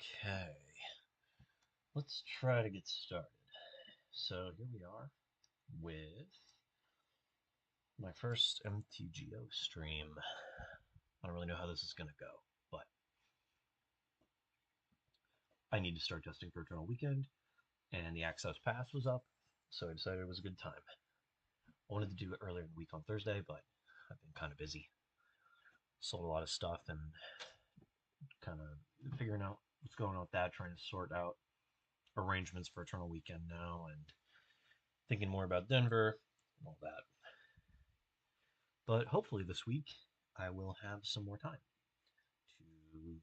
Okay, let's try to get started. So here we are with my first MTGO stream. I don't really know how this is going to go, but I need to start testing for Eternal Weekend, and the Access Pass was up, so I decided it was a good time. I wanted to do it earlier in the week on Thursday, but I've been kind of busy. Sold a lot of stuff and kind of figuring out what's going on with that, trying to sort out arrangements for Eternal Weekend now, and thinking more about Denver and all that. But hopefully this week I will have some more time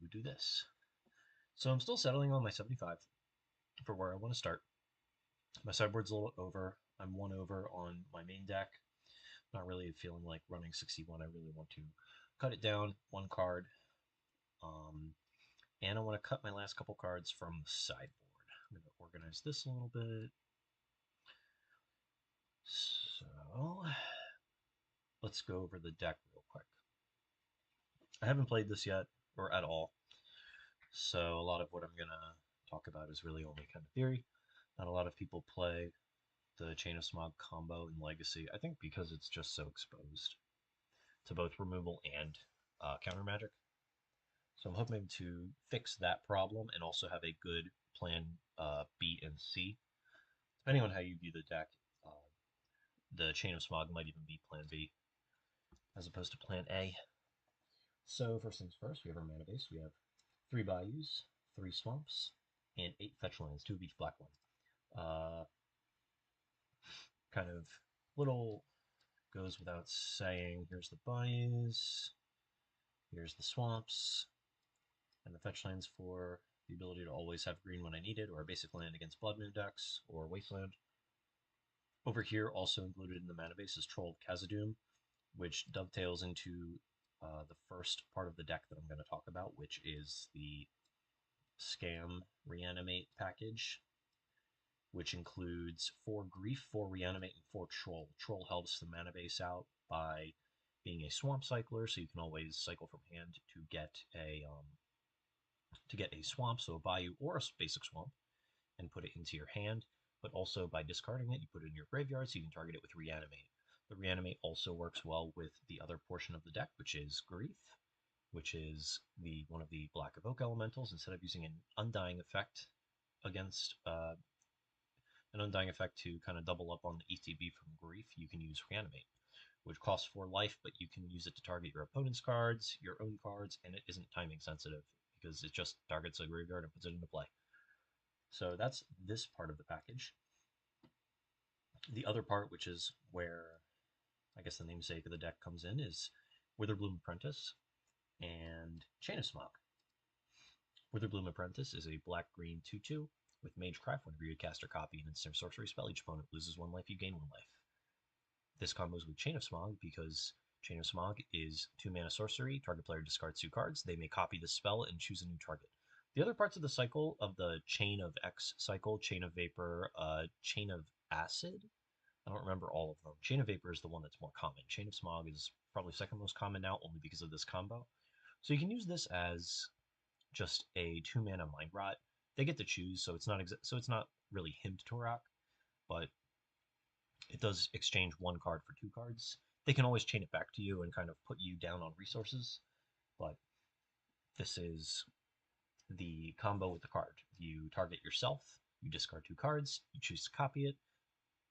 to do this. So I'm still settling on my 75 for where I want to start. My sideboard's a little over. I'm one over on my main deck. Not really feeling like running 61. I really want to cut it down one card. And I want to cut my last couple cards from the sideboard. I'm going to organize this a little bit. So let's go over the deck real quick. I haven't played this yet, or at all. So a lot of what I'm going to talk about is really only kind of theory. Not a lot of people play the Chain of Smog combo in Legacy, I think because it's just so exposed to both removal and counter magic. So I'm hoping to fix that problem and also have a good plan B and C. Depending on how you view the deck, the Chain of Smog might even be plan B as opposed to plan A. So first things first, we have our mana base. We have 3 Bayous, 3 Swamps, and 8 fetch lands, 2 of each black one. Kind of little goes without saying. Here's the Bayous, here's the Swamps, and the fetch lands for the ability to always have green when I need it, or a basic land against Blood Moon decks, or Wasteland. Over here, also included in the mana base, is Troll of Khazad-dûm, which dovetails into the first part of the deck that I'm going to talk about, which is the Scam Reanimate package, which includes 4 Grief, 4 Reanimate, and 4 Troll. Troll helps the mana base out by being a swamp cycler, so you can always cycle from hand to get a swamp, so a bayou or a basic swamp, and put it into your hand. But also by discarding it, you put it in your graveyard, so you can target it with Reanimate. The Reanimate also works well with the other portion of the deck, which is Grief, which is one of the Black Evoke elementals. Instead of using an Undying effect against an Undying effect to kind of double up on the ETB from Grief, you can use Reanimate, which costs 4 life, but you can use it to target your opponent's cards, your own cards, and it isn't timing sensitive because it just targets a graveyard and puts it into play. So that's this part of the package. The other part, which is where I guess the namesake of the deck comes in, is Witherbloom Apprentice and Chain of Smog. Witherbloom Apprentice is a black-green 2/2 with Magecraft. Whenever you cast or copy an instant sorcery spell, each opponent loses 1 life, you gain 1 life. This combos with Chain of Smog because Chain of Smog is 2 mana sorcery. Target player discards 2 cards. They may copy the spell and choose a new target. The other parts of the cycle of the Chain of X cycle, Chain of Vapor, Chain of Acid, I don't remember all of them. Chain of Vapor is the one that's more common. Chain of Smog is probably second most common now, only because of this combo. So you can use this as just a 2 mana Mind Rot. They get to choose, so it's not really Hymn to Torak, but it does exchange 1 card for 2 cards. They can always chain it back to you and kind of put you down on resources, but this is the combo with the card. You target yourself, you discard 2 cards, you choose to copy it.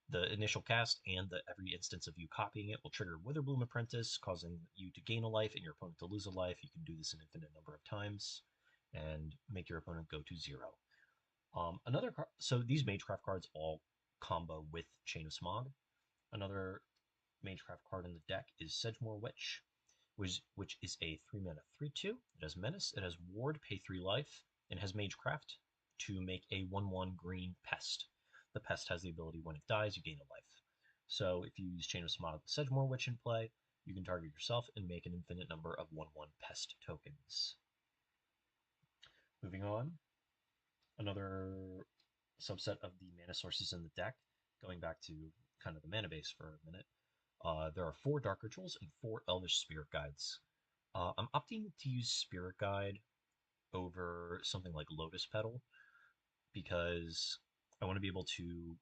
The initial cast and every instance of you copying it will trigger Witherbloom Apprentice, causing you to gain a life and your opponent to lose a life. You can do this an infinite number of times and make your opponent go to 0. So these Magecraft cards all combo with Chain of Smog. Another Magecraft card in the deck is Sedgemoor Witch, which is a 3 mana 3/2. It has Menace, it has Ward, pay 3 life, and has Magecraft to make a 1/1 green Pest. The Pest has the ability when it dies, you gain a life. So if you use Chain of Smog with Sedgemoor Witch in play, you can target yourself and make an infinite number of 1/1 Pest tokens. Moving on, another subset of the mana sources in the deck, going back to kind of the mana base for a minute. There are 4 Dark Rituals and 4 Elvish Spirit Guides. I'm opting to use Spirit Guide over something like Lotus Petal because I want to be able to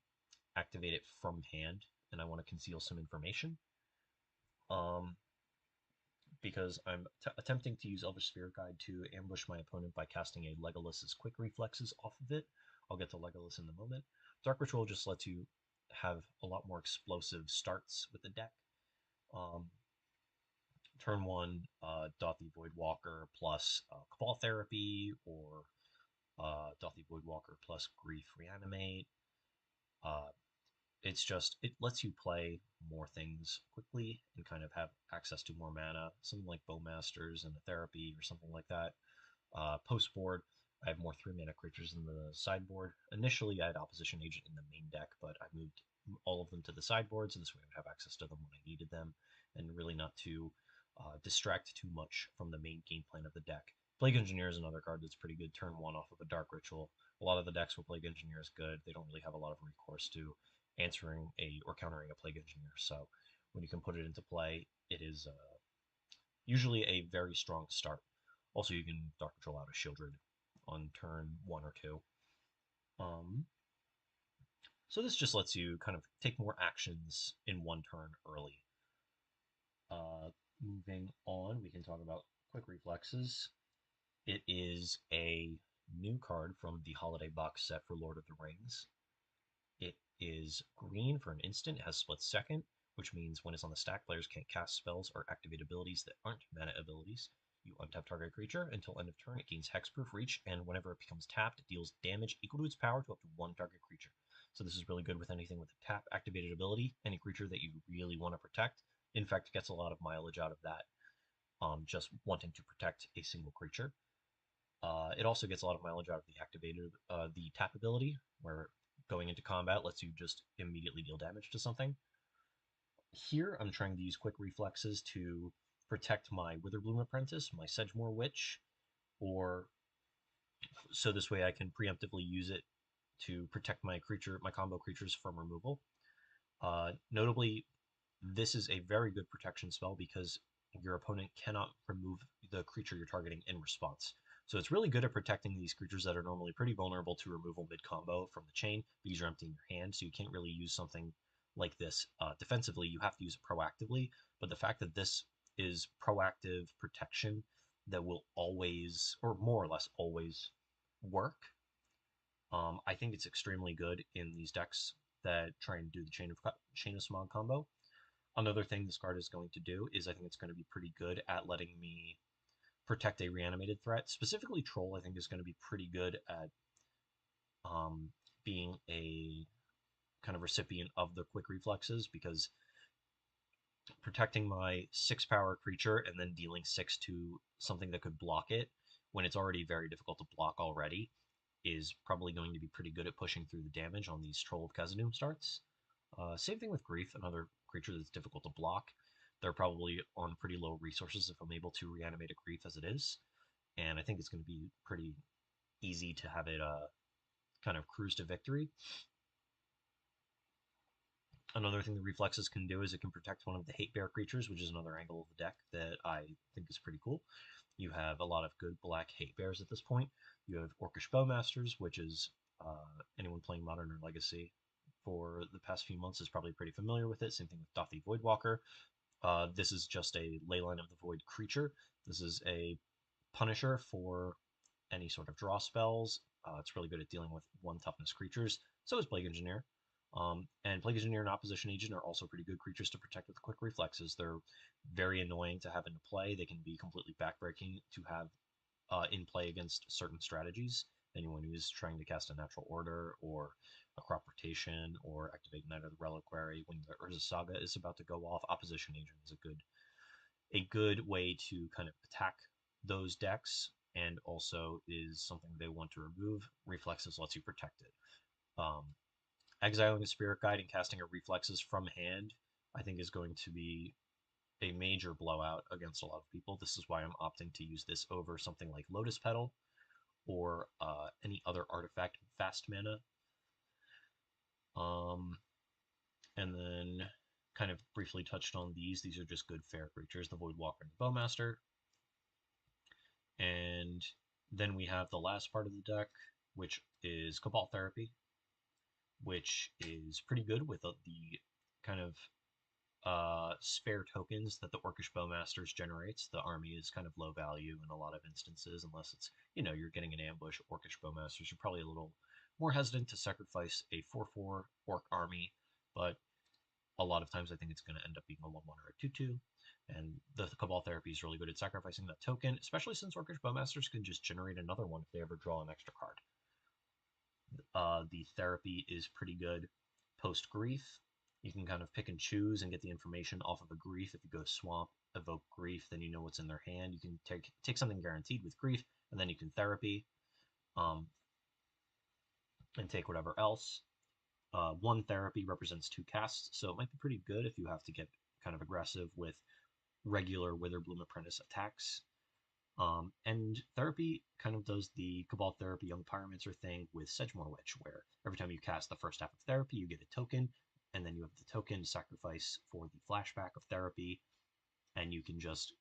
activate it from hand and I want to conceal some information. Um, because I'm attempting to use Elvish Spirit Guide to ambush my opponent by casting a Legolas's Quick Reflexes off of it. I'll get to Legolas in a moment. Dark Ritual just lets you have a lot more explosive starts with the deck. Um, Turn 1, Dothy Voidwalker plus Cabal Therapy, or Dothy Voidwalker plus Grief Reanimate. Uh, it's just, it lets you play more things quickly and kind of have access to more mana, something like Bowmasters and a Therapy or something like that. Post board, I have more 3 mana creatures in the sideboard. Initially, I had Opposition Agent in the main deck, but I moved all of them to the sideboard, so this way I would have access to them when I needed them, and really not to distract too much from the main game plan of the deck. Plague Engineer is another card that's pretty good turn 1 off of a Dark Ritual. A lot of the decks where Plague Engineer is good, they don't really have a lot of recourse to answering a or countering a Plague Engineer, so when you can put it into play, it is usually a very strong start. Also, you can Dark Control out a Shieldred on turn 1 or 2. Um, so this just lets you kind of take more actions in one turn early. Moving on, we can talk about Quick Reflexes. It is a new card from the Holiday Box set for Lord of the Rings. It is green for an instant, it has split second, which means when it's on the stack, players can't cast spells or activate abilities that aren't mana abilities. You untap target creature until end of turn, it gains hexproof reach, and whenever it becomes tapped, it deals damage equal to its power to up to 1 target creature. So this is really good with anything with a tap activated ability, any creature that you really want to protect. In fact, it gets a lot of mileage out of that, just wanting to protect a single creature. It also gets a lot of mileage out of the activated, the tap ability, where going into combat lets you just immediately deal damage to something. Here, I'm trying to use Quick Reflexes to protect my Witherbloom Apprentice, my Sedgemoor Witch, or so this way I can preemptively use it to protect my combo creatures from removal. Notably, this is a very good protection spell because your opponent cannot remove the creature you're targeting in response. So it's really good at protecting these creatures that are normally pretty vulnerable to removal mid-combo from the chain because you're emptying your hand, so you can't really use something like this defensively. You have to use it proactively, but the fact that this is proactive protection that will always, or more or less always, work, I think it's extremely good in these decks that try and do the Chain of Smog combo. Another thing this card is going to do is I think it's going to be pretty good at letting me protect a reanimated threat. Specifically, Troll I think is going to be pretty good at being a kind of recipient of the Quick Reflexes because protecting my 6 power creature and then dealing 6 to something that could block it when it's already very difficult to block already is probably going to be pretty good at pushing through the damage on these Troll of Khazad-dûm starts. Same thing with Grief, another creature that's difficult to block. They're probably on pretty low resources if I'm able to reanimate a Grief as it is, and I think it's going to be pretty easy to have it kind of cruise to victory. Another thing the Reflexes can do is it can protect one of the Hate Bear creatures, which is another angle of the deck that I think is pretty cool. You have a lot of good black Hate Bears at this point. You have Orcish Bowmasters, which is anyone playing Modern or Legacy for the past few months is probably pretty familiar with it. Same thing with Dothy Voidwalker. This is just a Leyline of the Void creature. This is a Punisher for any sort of draw spells. It's really good at dealing with 1 toughness creatures. So is Plague Engineer. And Plague Engineer and Opposition Agent are also pretty good creatures to protect with Quick Reflexes. They're very annoying to have into play. They can be completely backbreaking to have in play against certain strategies. Anyone who's trying to cast a Natural Order or a Crop Rotation or activate Knight of the Reliquary when the Urza Saga is about to go off, Opposition Agent is a good way to kind of attack those decks and also is something they want to remove. Reflexes lets you protect it. Exiling a Spirit Guide and casting a Reflexes from hand, I think is going to be a major blowout against a lot of people. This is why I'm opting to use this over something like Lotus Petal or any other artifact fast mana. And then kind of briefly touched on these. These are just good fair creatures, the Voidwalker and the Bowmaster. And Then we have the last part of the deck, which is Cabal Therapy, which is pretty good with the kind of spare tokens that the Orcish Bowmasters generates. The army is kind of low value in a lot of instances, unless it's, you're getting an ambush. Orcish Bowmasters, you're probably a little more hesitant to sacrifice a 4/4 Orc army, but a lot of times I think it's going to end up being a 1/1 or a 2/2. And the Cabal Therapy is really good at sacrificing that token, especially since Orcish Bowmasters can just generate another one if they ever draw an extra card. The therapy is pretty good post grief. You can kind of pick and choose and get the information off of a grief. If you go swamp, evoke grief, then you know what's in their hand. You can take something guaranteed with grief, and then you can therapy, um, and take whatever else. One therapy represents 2 casts, so it might be pretty good if you have to get kind of aggressive with regular Witherbloom Apprentice attacks. And therapy kind of does the Cabal Therapy Young Pyromancer thing with Sedgemoor Witch, where every time you cast the first half of therapy, you get a token, and then you have the token to sacrifice for the flashback of therapy, and you can just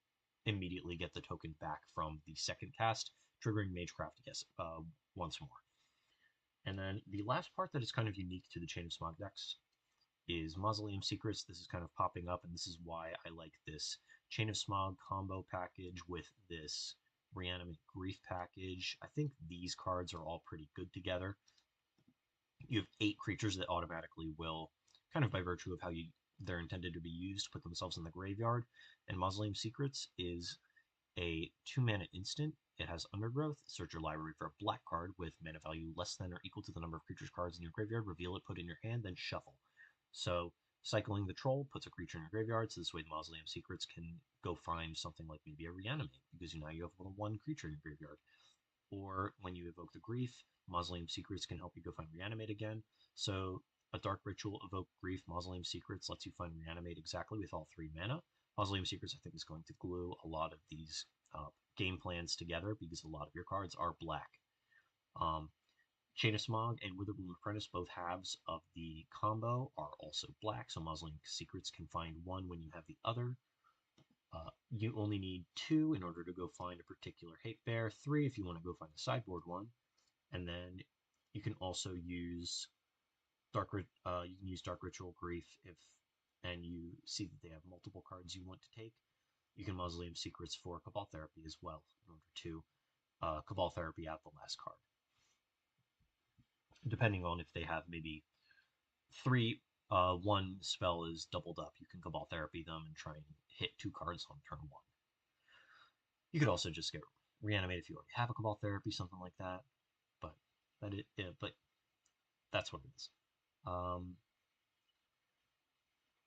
immediately get the token back from the second cast, triggering Magecraft, yes, once more. And then the last part that is kind of unique to the Chain of Smog decks is Mausoleum Secrets. This is kind of popping up, and this is why I like this Chain of Smog combo package with this Reanimate Grief package. I think these cards are all pretty good together. You have 8 creatures that automatically will, kind of by virtue of how they're intended to be used, put themselves in the graveyard. And Mausoleum Secrets is a 2-mana instant. It has Undergrowth. Search your library for a black card with mana value less than or equal to the number of creatures cards in your graveyard. Reveal it, put it in your hand, then shuffle. So cycling the troll puts a creature in your graveyard, so this way the Mausoleum Secrets can go find something like maybe a Reanimate, because now you have one creature in your graveyard. Or when you evoke the Grief, Mausoleum Secrets can help you go find Reanimate again. So a Dark Ritual, evoke Grief, Mausoleum Secrets lets you find Reanimate exactly with all 3 mana. Mausoleum Secrets, I think, is going to glue a lot of these game plans together because a lot of your cards are black. Chain of Smog and Witherbloom Apprentice, both halves of the combo, are also black, so Mausoleum Secrets can find one when you have the other. You only need 2 in order to go find a particular hate bear, 3 if you want to go find a sideboard one, and then you can also use Dark Ritual Grief and you see that they have multiple cards you want to take. You can Mausoleum Secrets for Cabal Therapy as well in order to Cabal Therapy out the last card. Depending on if they have maybe 3, one spell is doubled up, you can Cabal Therapy them and try and hit 2 cards on turn 1. You could also just get Reanimate if you already have a Cabal Therapy, something like that. But but that's what it is.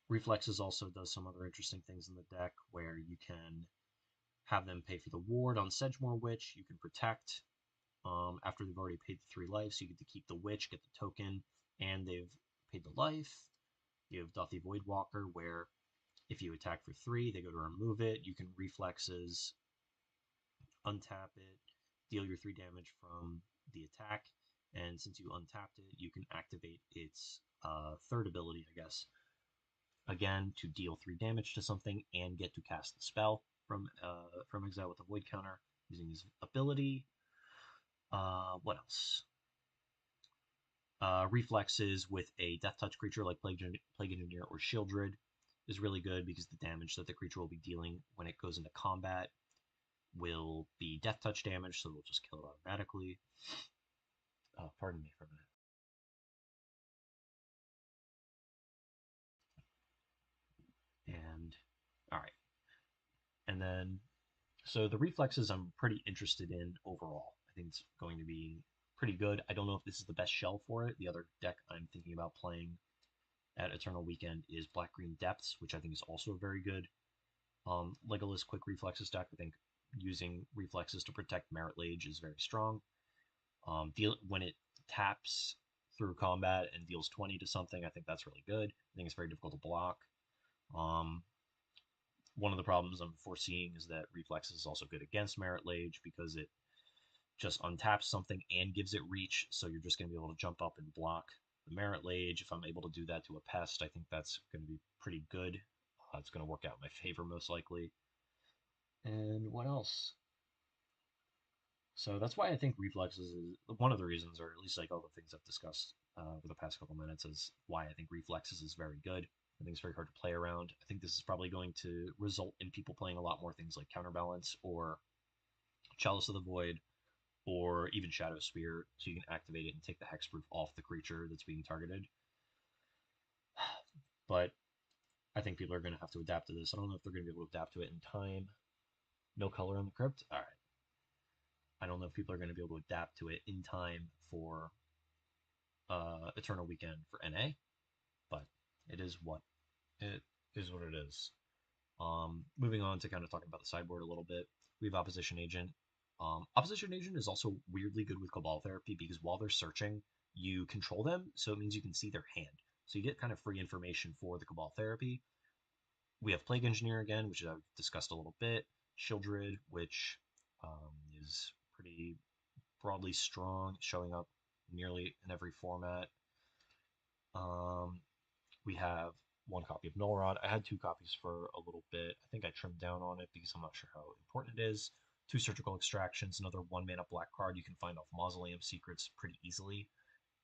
Reflexes also does some other interesting things in the deck where you can have them pay for the ward on Sedgemoor Witch. You can protect after they've already paid the 3 life, so you get to keep the witch, get the token, and they've paid the life. You have Dothy Voidwalker, where if you attack for 3, they go to remove it. You can reflexes, untap it, deal your 3 damage from the attack, and since you untapped it, you can activate its third ability, I guess, again to deal 3 damage to something and get to cast the spell from exile with a void counter using his ability. What else? Reflexes with a Death Touch creature like Plague Engineer or Shieldred is really good because the damage that the creature will be dealing when it goes into combat will be Death Touch damage, so it'll just kill it automatically. Pardon me for a minute. And all right, and then so the reflexes I'm pretty interested in overall. I think it's going to be pretty good. I don't know if this is the best shell for it. The other deck I'm thinking about playing at Eternal Weekend is Black Green Depths, which I think is also very good. Legolas Quick Reflexes deck, I think using reflexes to protect Merit Lage is very strong. When it taps through combat and deals 20 to something, I think that's really good. I think it's very difficult to block. One of the problems I'm foreseeing is that Reflex is also good against Merit Lage because it just untaps something and gives it reach, so you're just going to be able to jump up and block the Merit Lage. If I'm able to do that to a Pest, I think that's going to be pretty good. It's going to work out in my favor most likely. And what else? So that's why I think reflexes is one of the reasons, or at least like all the things I've discussed over the past couple minutes, is why I think reflexes is very good. I think it's very hard to play around. I think this is probably going to result in people playing a lot more things like Counterbalance or Chalice of the Void or even Shadow Spear, so you can activate it and take the hexproof off the creature that's being targeted. But I think people are going to have to adapt to this. I don't know if they're going to be able to adapt to it in time. No color on the crypt? All right. I don't know if people are going to be able to adapt to it in time for Eternal Weekend for NA, but it is what it is what it is. Moving on to kind of talking about the sideboard a little bit, we have Opposition Agent. Opposition Agent is also weirdly good with Cabal Therapy because while they're searching, you control them, so it means you can see their hand. So you get kind of free information for the Cabal Therapy. We have Plague Engineer again, which I've discussed a little bit. Shieldred, which is pretty broadly strong, showing up nearly in every format. Um, we have one copy of Null Rod. I had two copies for a little bit. I think I trimmed down on it because I'm not sure how important it is. Two Surgical Extractions, another 1 mana black card you can find off Mausoleum Secrets pretty easily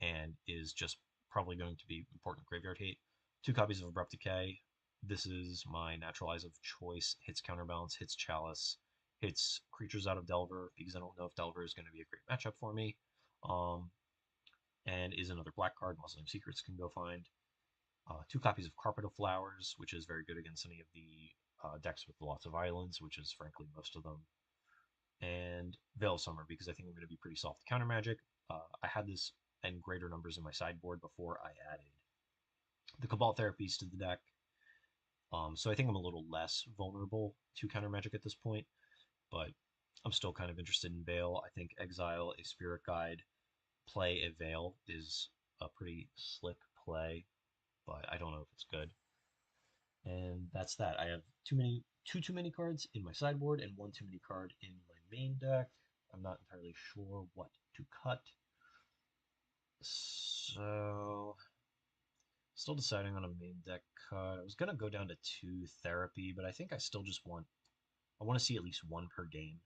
and is just probably going to be important graveyard hate. Two copies of Abrupt Decay. This is my natural eyes of choice. Hits Counterbalance, hits Chalice, hits creatures out of Delver because I don't know if Delver is going to be a great matchup for me. Um, and is another black card Mausoleum Secrets can go find. Two copies of Carpet of Flowers, which is very good against any of the decks with lots of islands, which is frankly most of them. And Veil of Summer, because I think I'm going to be pretty soft counter magic. I had this in greater numbers in my sideboard before I added the Cabal Therapies to the deck. So I think I'm a little less vulnerable to counter magic at this point, but I'm still kind of interested in Veil. I think Exile a Spirit Guide, play a Veil is a pretty slick play, but I don't know if it's good. And that's that. I have two too many cards in my sideboard and one too many card in my main deck. I'm not entirely sure what to cut. So still deciding on a main deck cut. I was gonna go down to two therapy, but I think I still just I want to see at least one per game.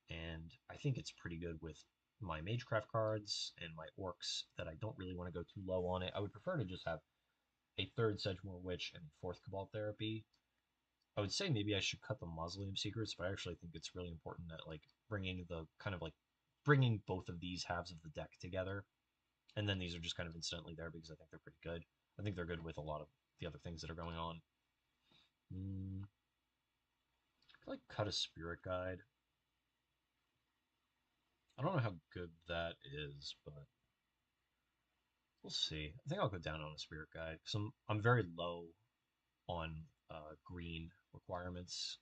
And I think it's pretty good with my Magecraft cards and my orcs that I don't really want to go too low on it. I would prefer to just have a third Sedgemoor Witch and a fourth Cabal Therapy. I would say maybe I should cut the Mausoleum Secrets, but I actually think it's really important that like bringing both of these halves of the deck together, and then these are just kind of incidentally there because I think they're pretty good. I think they're good with a lot of the other things that are going on. I could like cut a Spirit Guide. I don't know how good that is, but we'll see. I think I'll go down on a Spirit Guide because I'm very low on green requirements.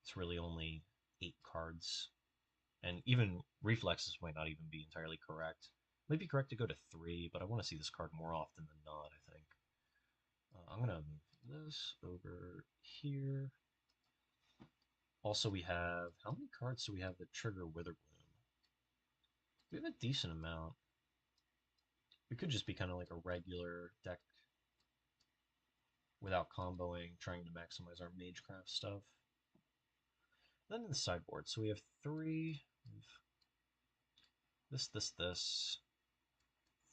It's really only 8 cards. And even reflexes might not even be entirely correct. Might be correct to go to 3, but I want to see this card more often than not, I think. I'm going to move this over here. Also, we have... How many cards do we have that trigger Witherbloom? We have a decent amount. We could just be kind of like a regular deck without comboing, trying to maximize our Magecraft stuff. Then in the sideboard, so we have 3... This.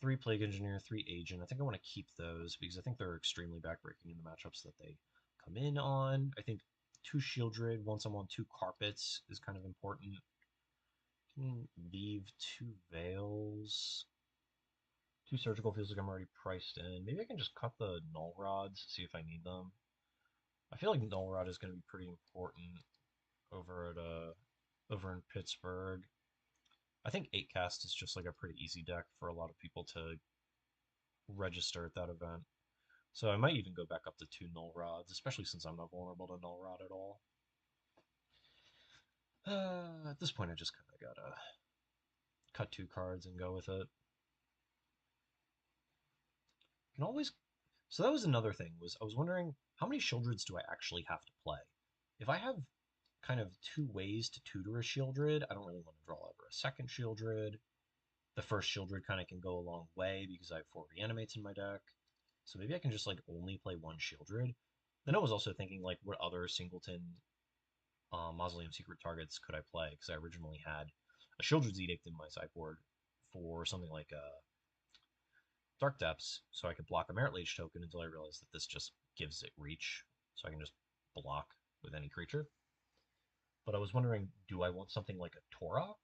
3 Plague Engineer, 3 Agent. I think I want to keep those because I think they're extremely backbreaking in the matchups that they come in on. I think 2 Shieldred, once I'm on 2 Carpets is kind of important. Leave 2 Veils. 2 Surgical feels like I'm already priced in. Maybe I can just cut the Null Rods, see if I need them. I feel like Null Rod is going to be pretty important over at over in Pittsburgh. I think 8 cast is just like a pretty easy deck for a lot of people to register at that event. So I might even go back up to 2 Null Rods, especially since I'm not vulnerable to Null Rod at all. At this point, I just kind of gotta cut 2 cards and go with it. You can always... So that was another thing, was I was wondering, how many Shieldreds do I actually have to play? If I have kind of 2 ways to tutor a Shieldred, I don't really want to draw ever a second Shieldred. The first Shieldred kind of can go a long way because I have 4 Reanimates in my deck. So maybe I can just like only play 1 Shieldred. Then I was also thinking like what other singleton Mausoleum Secret targets could I play? Because I originally had a Shieldred's Edict in my sideboard for something like Dark Depths, so I could block a Merit Lage token until I realized that this just gives it reach, so I can just block with any creature. But I was wondering, do I want something like a Torok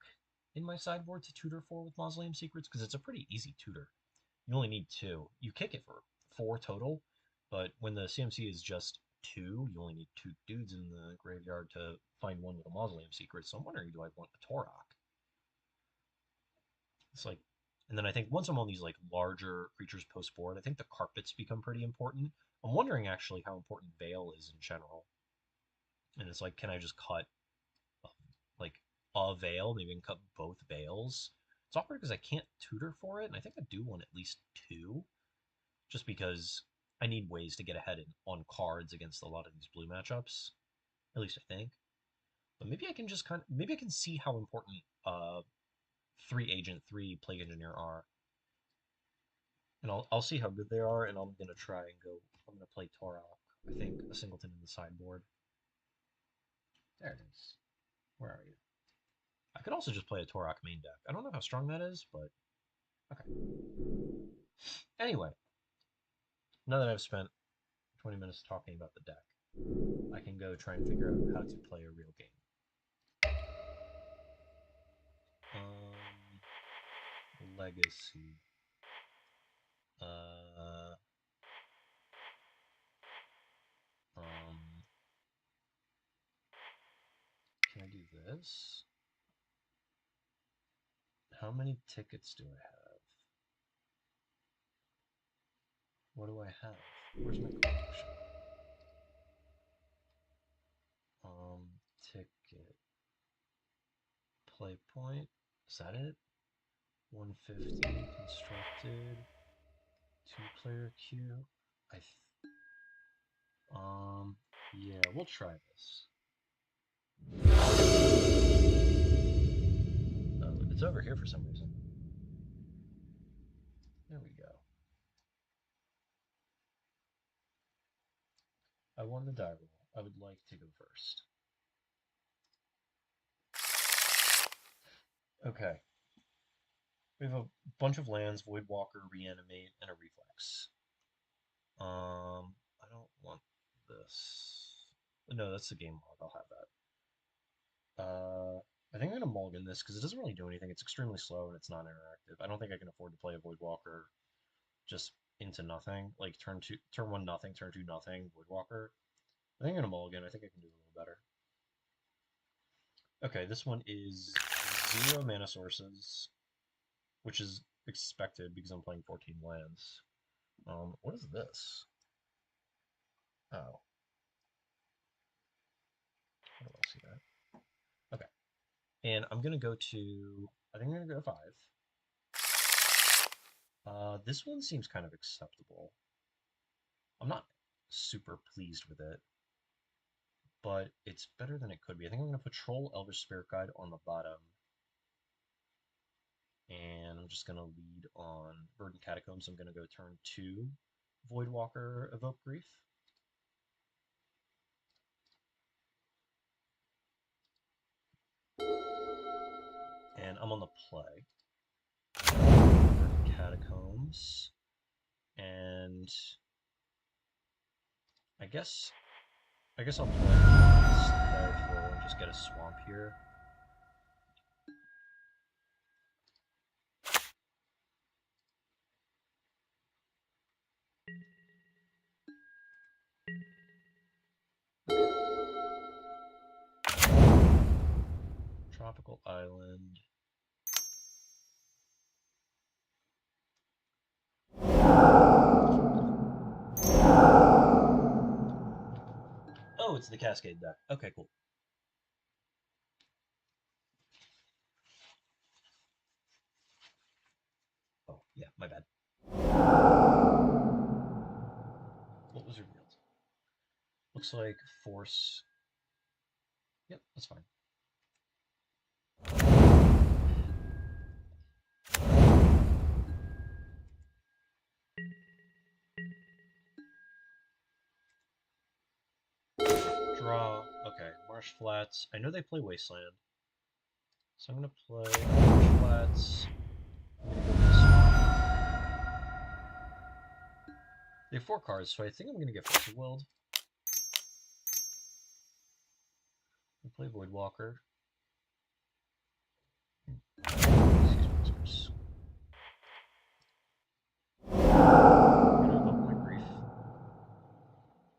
in my sideboard to tutor for with Mausoleum Secrets? Because it's a pretty easy tutor. You only need 2. You kick it for 4 total, but when the CMC is just 2, you only need 2 dudes in the graveyard to find one with a Mausoleum Secret. So I'm wondering, do I want a Torok? It's like, and then I think once I'm on these like larger creatures post board, I think the carpets become pretty important. I'm wondering actually how important Veil is in general. And it's like, can I just cut like a Veil? Maybe I can cut both Veils. It's awkward because I can't tutor for it, and I think I do want at least 2, just because I need ways to get ahead on cards against a lot of these blue matchups. At least I think. But maybe I can just maybe I can see how important 3 agent, 3 plague engineer are. And I'll see how good they are, and I'm gonna try and go. I'm gonna play Torok. I think a singleton in the sideboard. There it is. Where are you? I could also just play a Torok main deck. I don't know how strong that is, but okay. Anyway, now that I've spent 20 minutes talking about the deck, I can go try and figure out how to play a real game. Legacy. Can I do this? How many tickets do I have? What do I have? Where's my collection? Ticket. Play point. Is that it? 150 constructed. 2-player queue. Yeah, we'll try this. Oh, it's over here for some reason. There we go. I won the die roll. I would like to go first. Okay. We have a bunch of lands, Voidwalker, Reanimate, and a Reflex. I don't want this. No, that's the game log. I'll have that. I think I'm gonna mulligan this because it doesn't really do anything. It's extremely slow and it's not interactive. I don't think I can afford to play a Voidwalker just into nothing. Like turn 1 nothing, turn 2 nothing, Voidwalker. I think I'm gonna mulligan. I think I can do a little better. Okay, this one is 0 mana sources, which is expected because I'm playing 14 lands. What is this? Oh. I don't see that. Okay. And I'm gonna go to, I think I'm gonna go 5. This one seems kind of acceptable. I'm not super pleased with it, but it's better than it could be. I think I'm gonna patrol Elvish Spirit Guide on the bottom. And I'm just gonna lead on Verdant Catacombs. I'm gonna go turn 2, Voidwalker, Evoke Grief. And I'm on the play. Verdant Catacombs. And I guess I'll play Starfall and just get a swamp here. Tropical Island. Oh, it's the Cascade deck. Okay, cool. Oh, yeah, my bad. What was revealed? Looks like Force. Yep, that's fine. Draw. Okay. Okay, Marsh Flats. I know they play Wasteland, so I'm gonna play Marsh Flats. I'm gonna go this one. They have 4 cards, so I think I'm gonna get Force of Willed. I'll play Voidwalker. Excuse me, I'm gonna invoke my Grief.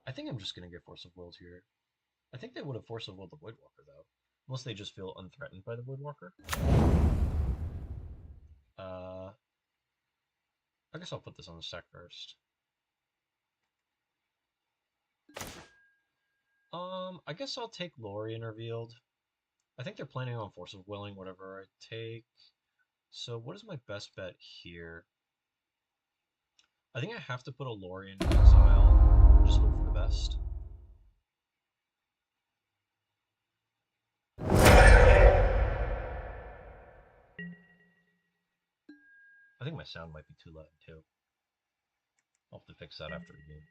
I think I'm just gonna get Force of Willed here. I think they would have Force of Willed the Voidwalker though, unless they just feel unthreatened by the Voidwalker. I guess I'll put this on the stack first. I guess I'll take Lorien Revealed. I think they're planning on Force of Willing whatever I take. So what is my best bet here? I think I have to put a Lorien in exile and just hope for the best. I think my sound might be too loud too. I'll have to fix that after the game.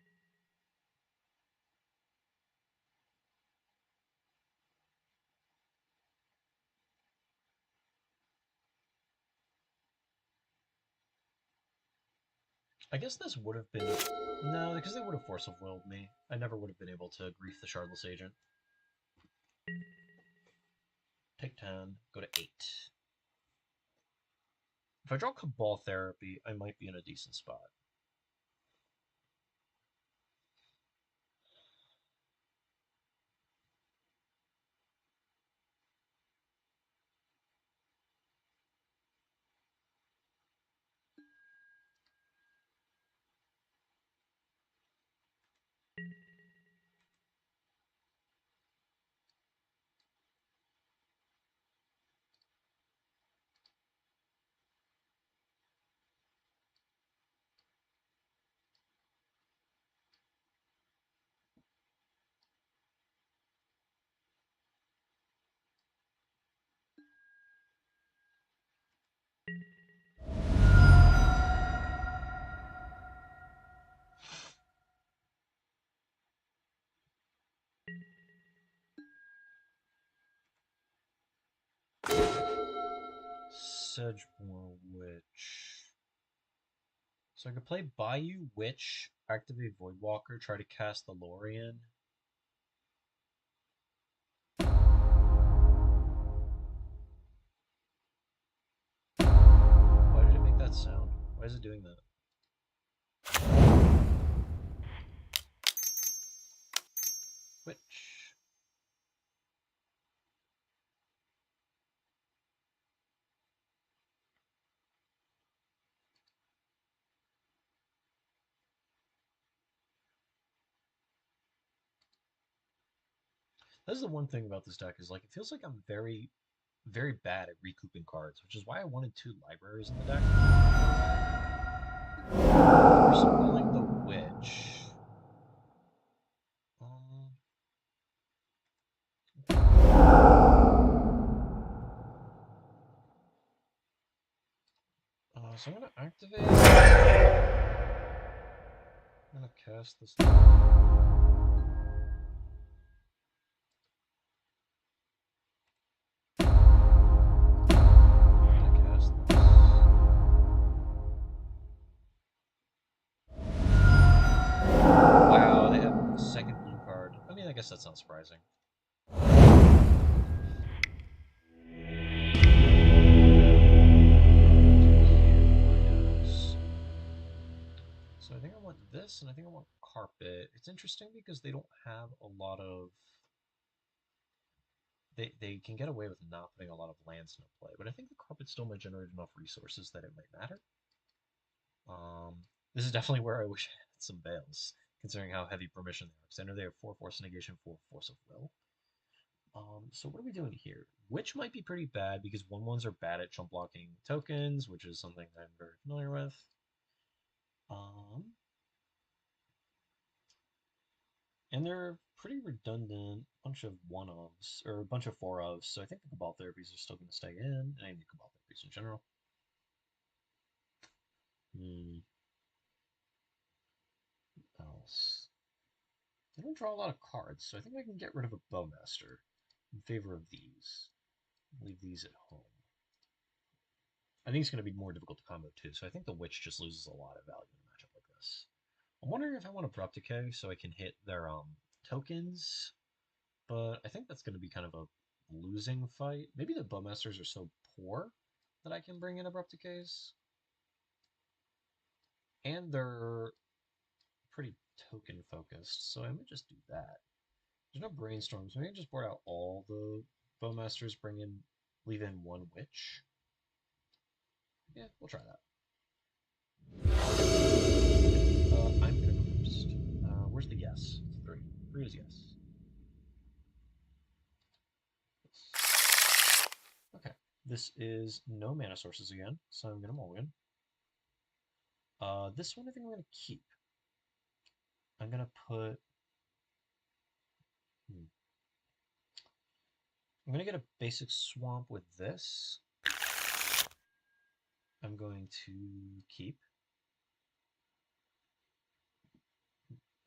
I guess this would have been... No, because they would have Force of Willed me. I never would have been able to Grief the Shardless Agent. Take 10, go to 8. If I draw Cabal Therapy, I might be in a decent spot. Sedgemoor Witch. So I could play Bayou Witch, activate Voidwalker, try to cast the Lorien. Why did it make that sound? Why is it doing that? Witch. That's the one thing about this deck is like it feels like I'm very, very bad at recouping cards, which is why I wanted 2 libraries in the deck. First, calling the Witch. So I'm gonna activate. I'm gonna cast this. Wow, they have a second blue card. I mean, I guess that's not surprising. So I think I want this, and I think I want Carpet. It's interesting because they don't have a lot of... They can get away with not putting a lot of lands into play, but I think the Carpet still might generate enough resources that it might matter. This is definitely where I wish I had some Veils, considering how heavy permission they are, because I know they have 4 Force Negation, 4 Force of Will. So what are we doing here? Which might be pretty bad because 1/1s are bad at chump blocking tokens, which is something I'm very familiar with. And they're pretty redundant, bunch of 1-ofs, or a bunch of 4-ofs, so I think the Cabal Therapies are still going to stay in, and the Cabal Therapies in general. What else? They don't draw a lot of cards, so I think I can get rid of a Bowmaster in favor of these. Leave these at home. I think it's going to be more difficult to combo too, so I think the Witch just loses a lot of value in a matchup like this. I'm wondering if I want to Abrupt Decay so I can hit their tokens, but I think that's going to be kind of a losing fight. Maybe the Bowmasters are so poor that I can bring in Abrupt Decays. And they're pretty token focused, so I might just do that. There's no brainstorms. Maybe just board out all the Bowmasters, leave in one Witch. Yeah, we'll try that. I'm gonna go first. Where's the yes? It's 3. 3 is yes. Okay, this is no mana sources again, so I'm gonna mulligan. This one I think I'm gonna keep. I'm gonna put. I'm gonna get a basic swamp with this. I'm going to keep.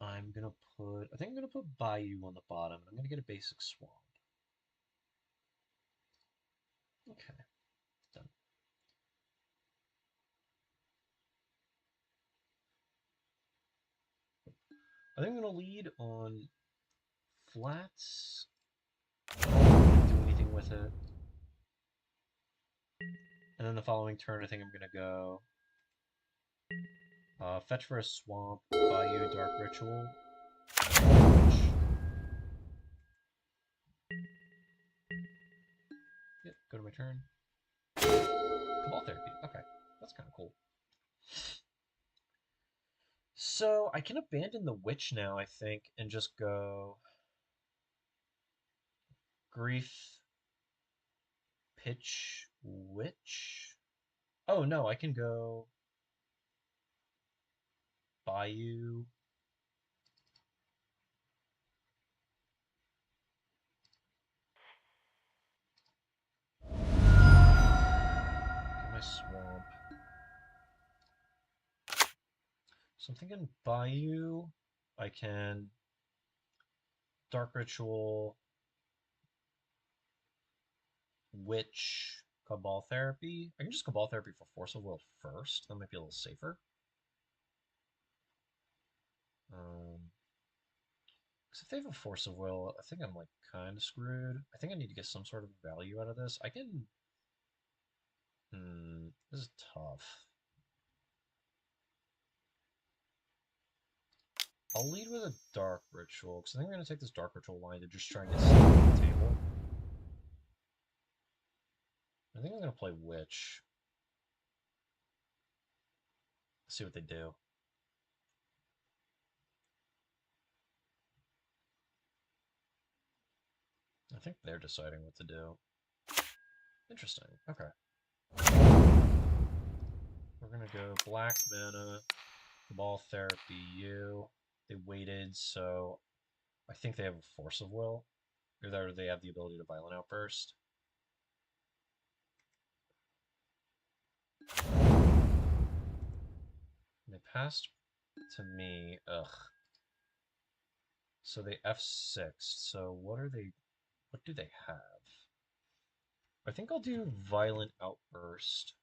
I'm gonna put. I think I'm gonna put Bayou on the bottom, and I'm gonna get a basic swamp. Okay, done. I think I'm gonna lead on flats. I don't do anything with it. And then the following turn, I think I'm gonna go fetch for a swamp, Bayou, Dark Ritual. Yep, go to my turn. Cabal Therapy. Okay, that's kind of cool. So I can abandon the Witch now, I think, and just go Grief, Pitch, Witch. Oh no, I can go Bayou. Get my swamp. So I'm thinking Bayou. I can Dark Ritual, Witch, Cabal Therapy. I can just Cabal Therapy for Force of Will first. That might be a little safer. Because if they have a Force of Will, I think I'm like kind of screwed. I think I need to get some sort of value out of this. I can. This is tough. I'll lead with a Dark Ritual, because I think I'm going to take this Dark Ritual line to just try and get something on the table. I think I'm going to play Witch. See what they do. I think they're deciding what to do. Interesting. Okay. We're going to go black mana, Cabal Therapy, you. They waited, so I think they have a Force of Will. Or they have the ability to Violent Outburst. They passed to me. Ugh. So they F6. So what do they have? I think I'll do Violent Outburst.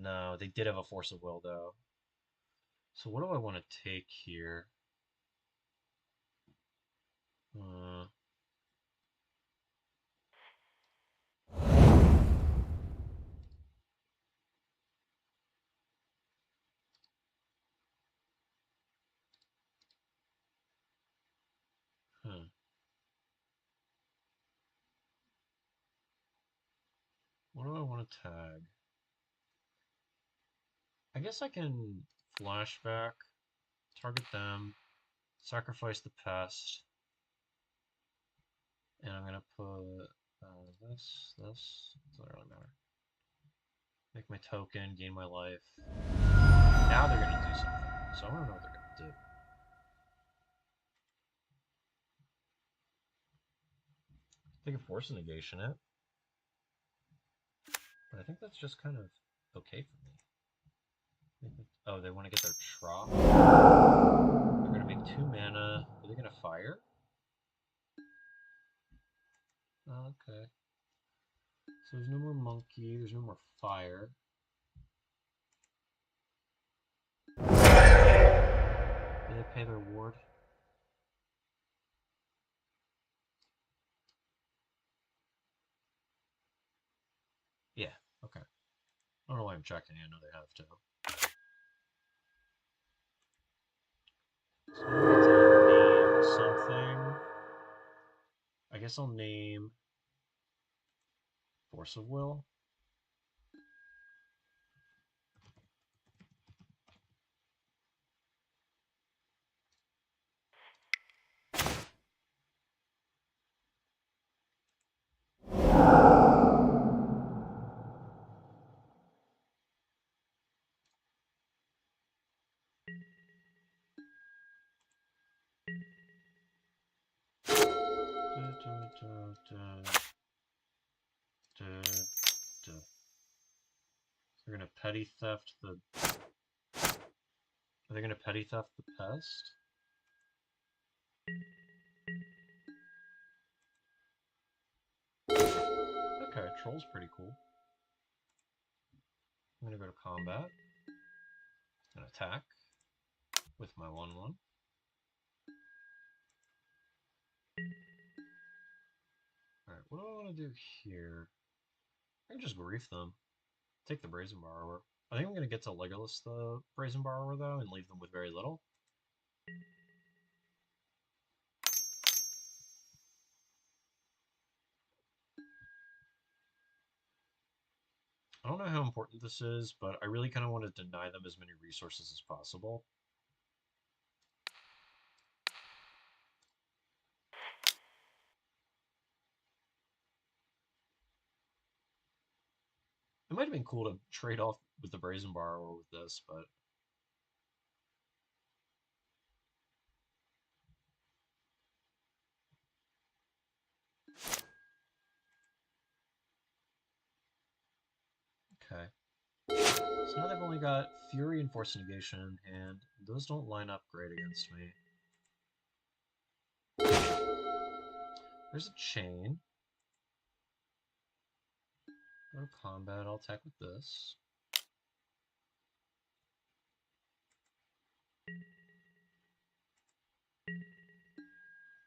No, they did have a Force of Will though. So what do I want to take here? Uh, hmm. What do I want to tag? I guess I can flashback, target them, sacrifice the pest, and I'm gonna put this. Doesn't really matter. Make my token, gain my life. Now they're gonna do something, so I don't know what they're gonna do. They can force a negation it, but I think that's just kind of okay for me. Oh, they want to get their Trop. They're going to make 2 mana. Are they going to fire? Okay. So there's no more monkey, there's no more fire. Do they pay their ward? Yeah, okay. I don't know why I'm checking, I know they have to. So I need to name something. I guess I'll name Force of Will. They're gonna petty theft the. Are they gonna petty theft the pest? Okay, troll's pretty cool. I'm gonna go to combat and attack with my 1/1. Alright, what do I want to do here? I can just grief them. Take the Brazen Borrower. I think I'm going to get to Legolas the Brazen Borrower, though, and leave them with very little. I don't know how important this is, but I really kind of want to deny them as many resources as possible. It might have been cool to trade off with the Brazen Borrower with this, but... Okay. So now they've only got Fury and Force Negation, and those don't line up great against me. There's a chain. Go to combat, I'll attack with this.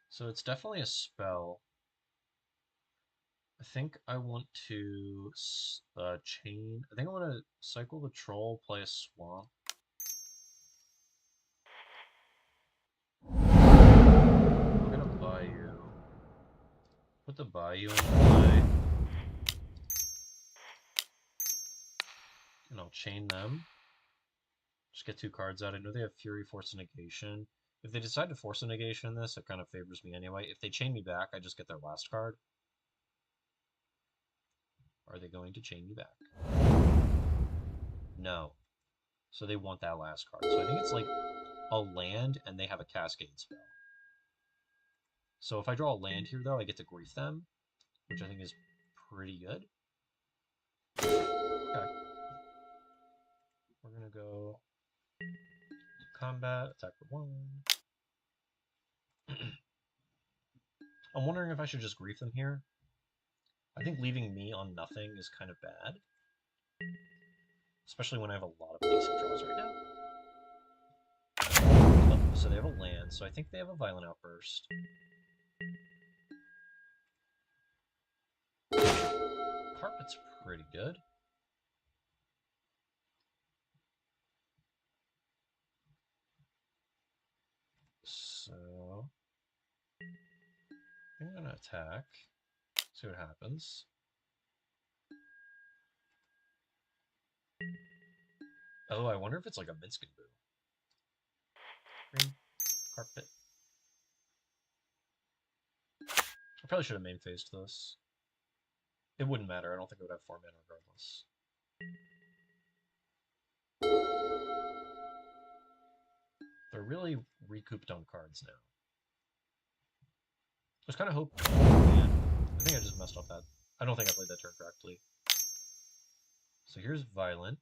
So it's definitely a spell. I think I want to chain. I think I want to cycle the troll, play a swamp. I'm gonna Bayou. Put the Bayou in play. And I'll chain them. Just get 2 cards out. I know they have Fury, Force, Negation. If they decide to Force a Negation this, it kind of favors me anyway. If they chain me back, I just get their last card. Are they going to chain me back? No. So they want that last card. So I think it's like a land and they have a Cascade spell. So if I draw a land here, though, I get to grief them, which I think is pretty good. Okay. We're going to go combat, attack for 1. I'm wondering if I should just grief them here. I think leaving me on nothing is kind of bad. Especially when I have a lot of decent draws right now. Oh, so they have a land, so I think they have a Violent Outburst. Carpet's pretty good. So I'm gonna attack. See what happens. Oh, I wonder if it's like a Minskin Boo. Green carpet. I probably should have main phased this. It wouldn't matter. I don't think it would have 4 mana regardless. They're really recouped on cards now. I was kind of hoping. Yeah, I think I just messed up that. I don't think I played that turn correctly. So here's Violent.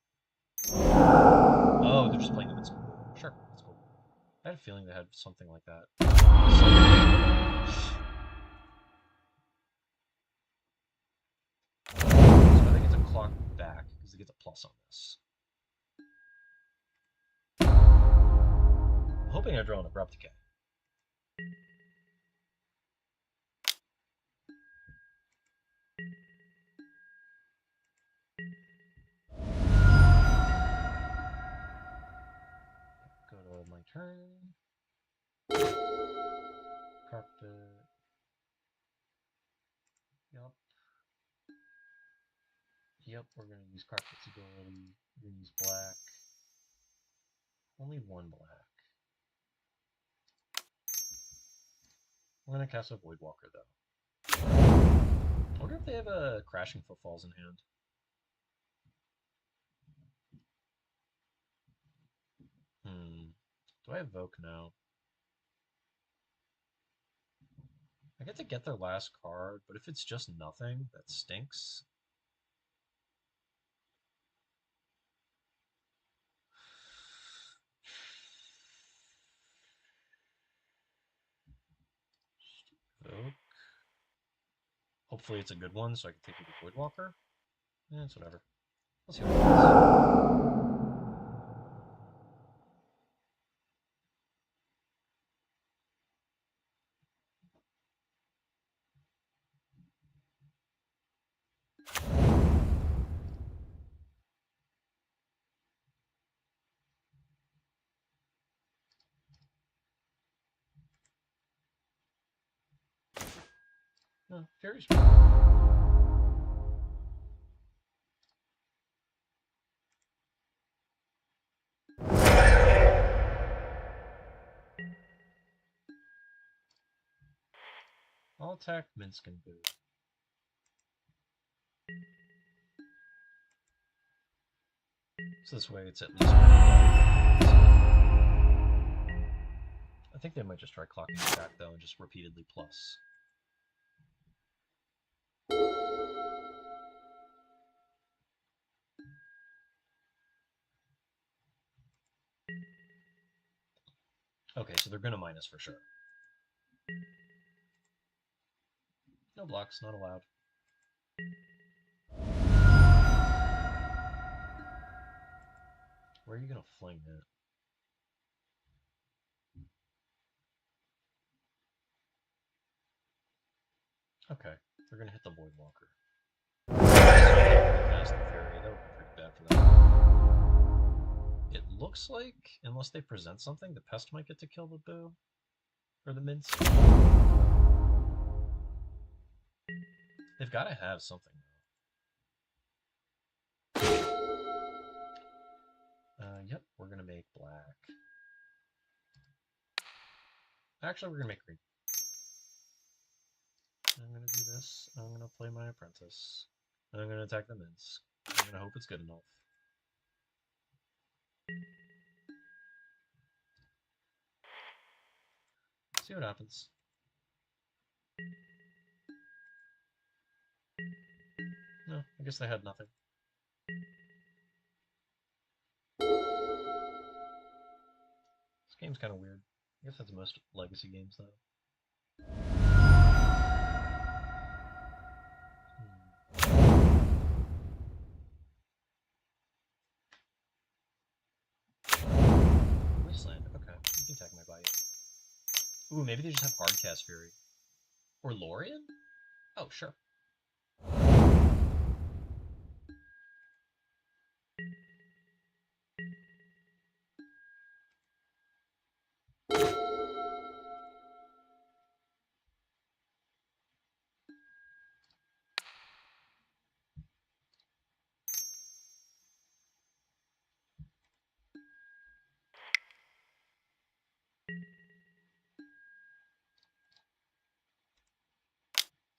Oh, they're just playing invincible. Sure, that's cool. I had a feeling they had something like that. So now they get to clock back because they get the plus on this. I'm hoping I draw an Abrupt Decay. Go to my turn. Carpet. Yup. Yep, we're going to use Carpet's ability. We're going to use black. Only one black. We're going to cast a Voidwalker, though. I wonder if they have a Crashing Footfalls in hand. Do I evoke now? I get to get their last card, but if it's just nothing, that stinks. Evoke. Hopefully it's a good one so I can take it to Voidwalker. Yeah, it's whatever. Let's see what happens. No, Fury's I'll attack Minsk and Boo. So this way it's at least I think they might just try clocking it back though and just repeatedly plus. Okay, so they're gonna minus for sure. No blocks, not allowed. Where are you gonna fling it? Okay, they're gonna hit the Voidwalker. Cast the Fury, that would be pretty bad for them. It looks like, unless they present something, the Pest might get to kill the Boo. Or the Minsk. They've gotta have something though. Yep, we're gonna make black. Actually, we're gonna make green. I'm gonna do this. I'm gonna play my Apprentice. I'm gonna attack the Minsk. I'm gonna hope it's good enough. See what happens. No, I guess they had nothing. This game's kind of weird. I guess that's most Legacy games, though. Wasteland. Okay, you can attack my Bayou. Ooh, maybe they just have Hardcast Fury. Or Lorien? Oh, sure.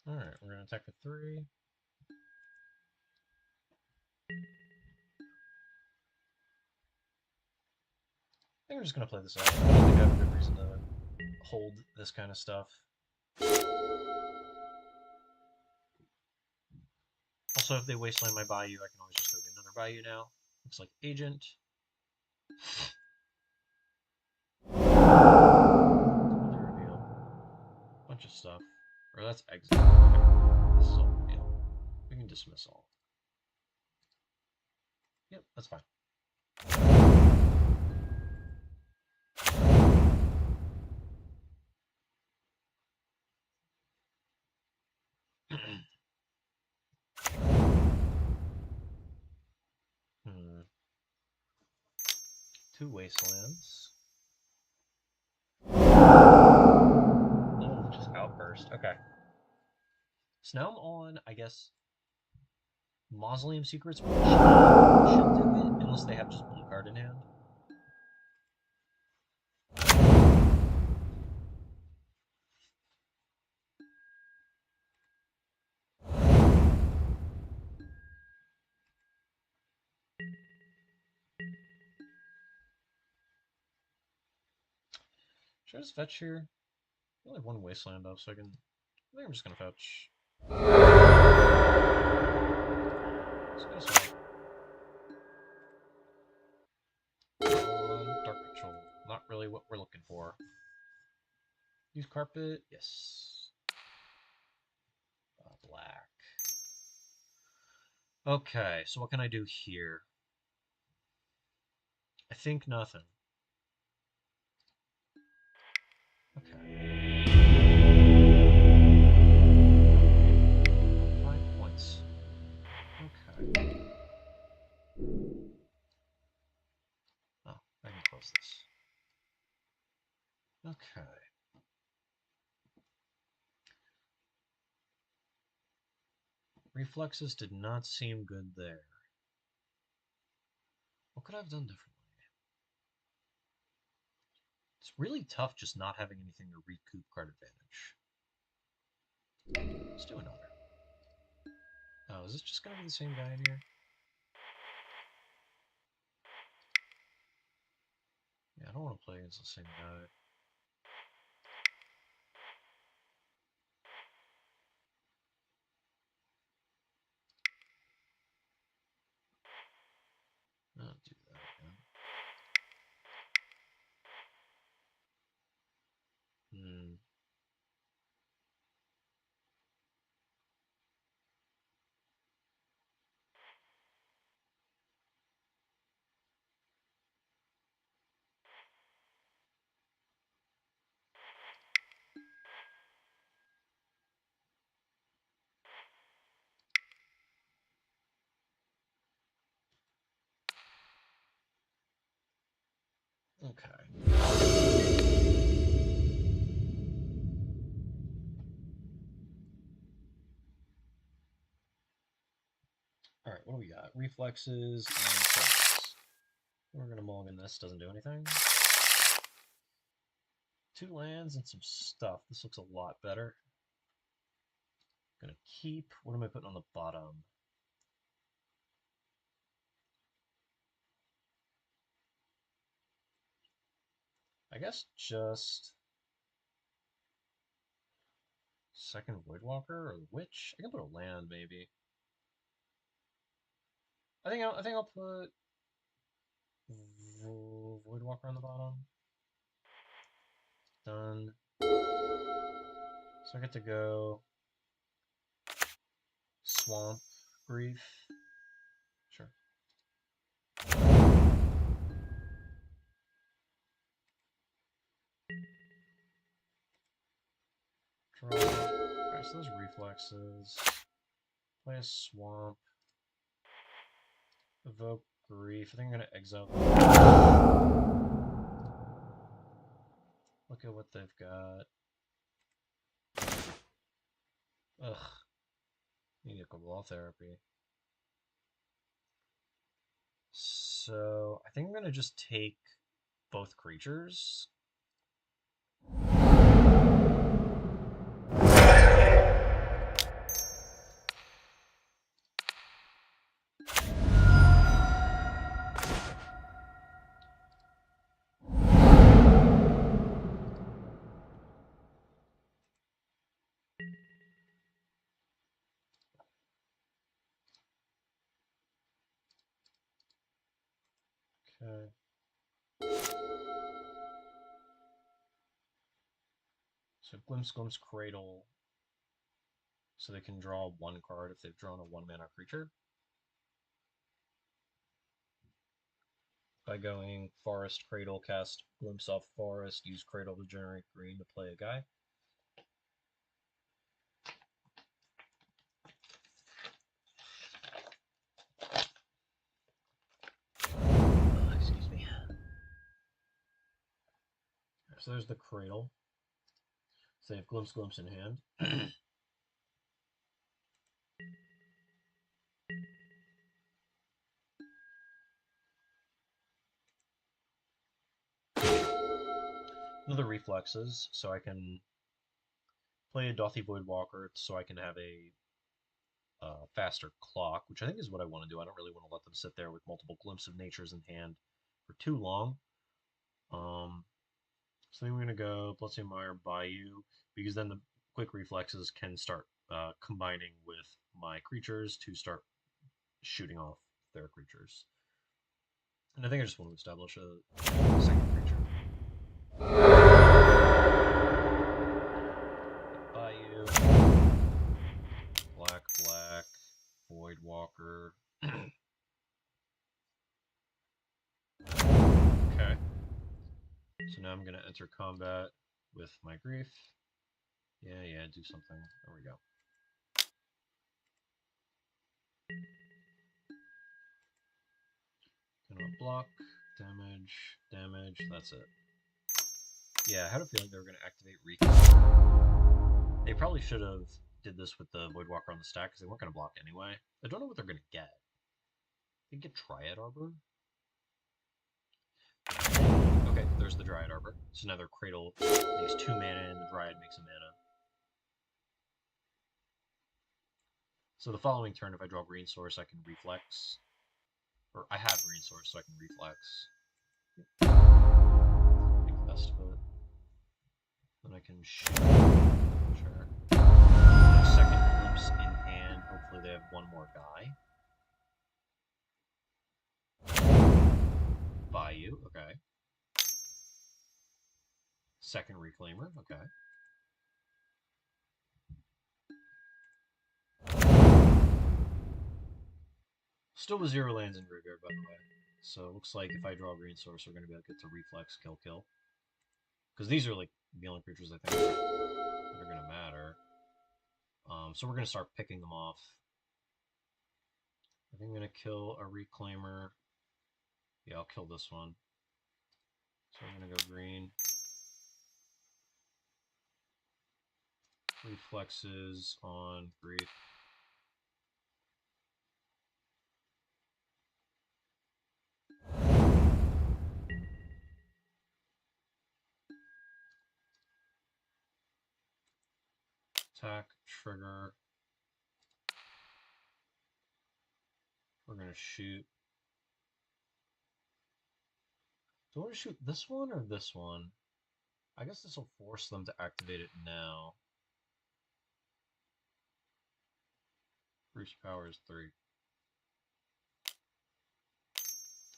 Alright, we're gonna attack for 3. I think we're just gonna play this out. I don't think I have a good reason to hold this kind of stuff. Also, if they wasteland my Bayou, I can always just go get another Bayou now. Looks like Agent. Another reveal. Bunch of stuff. Or that's exit. Okay. This is all reveal. We can dismiss all. Yep, that's fine. Two wastelands. Oh, just outburst. Okay. So now I'm on, I guess, Mausoleum Secrets, which should do it, unless they have just blue card in hand. Should I just fetch here? I only have one wasteland up, so I think I'm just gonna fetch. Let's go Dark Ritual. Not really what we're looking for. Use carpet? Yes. Black. Okay, so what can I do here? I think nothing. Okay. 5 points. Okay. Oh, I can close this. Okay. Reflexes did not seem good there. What could I have done differently? It's really tough just not having anything to recoup card advantage. Let's do another. Oh, is this just gonna be the same guy in here? Yeah, I don't want to play against the same guy. I'll do that again. Hmm. Okay. Alright, what do we got? Reflexes and traps. We're gonna mulligan this, doesn't do anything. 2 lands and some stuff. This looks a lot better. Gonna keep. What am I putting on the bottom? I guess just second Voidwalker or the Witch. I can put a land maybe. I think I'll put Voidwalker on the bottom. Done. So I get to go Swamp Grief. Sure. Draw. Alright, so those reflexes. Play a Swamp. Evoke Grief. I think I'm gonna exile. Look at what they've got. Ugh. Need a Cabal Therapy. So I think I'm gonna just take both creatures. Okay. So Glimpse, Cradle, so they can draw one card if they've drawn a 1-mana creature. By going Forest, Cradle, cast Glimpse off Forest, use Cradle to generate green to play a guy. Excuse me. So there's the Cradle. So they have Glimpse in hand. Another Reflexes, so I can play a Dothy Voidwalker so I can have a faster clock, which I think is what I want to do. I don't really want to let them sit there with multiple Glimpse of Natures in hand for too long. So then we're going to go Bloodstained Mire, Bayou, because then the quick reflexes can start combining with my creatures to start shooting off their creatures. And I think I just want to establish a second creature. Bayou, black, Voidwalker. Okay. So now I'm going to enter combat with my Grief. Yeah, do something. There we go. Cannot block, damage, that's it. Yeah, I had a feeling they were going to activate Recall. They probably should have did this with the Voidwalker on the stack because they weren't going to block anyway. I don't know what they're going to get. They get Dryad Arbor? Okay, there's the Dryad Arbor. So now their Cradle makes 2 mana and the Dryad makes a mana. So the following turn, if I draw Green Source, I can Reflex. Or I have Green Source, so I can Reflex. Make the best of it. Then I can shoot. Sure. Second Glimpse in hand. Hopefully they have one more guy. Bayou, okay. Second Reclaimer, okay. Still with 0 lands in graveyard, by the way. So it looks like if I draw Green Source, we're going to be able to get to Reflex, kill. Because these are like the only creatures I think that are going to matter. So we're going to start picking them off. I think I'm going to kill a Reclaimer. Yeah, I'll kill this one. So I'm going to go green. Reflexes on Grief. Attack, trigger. We're going to shoot. Do I want to shoot this one or this one? I guess this will force them to activate it now. Bruce Power is 3.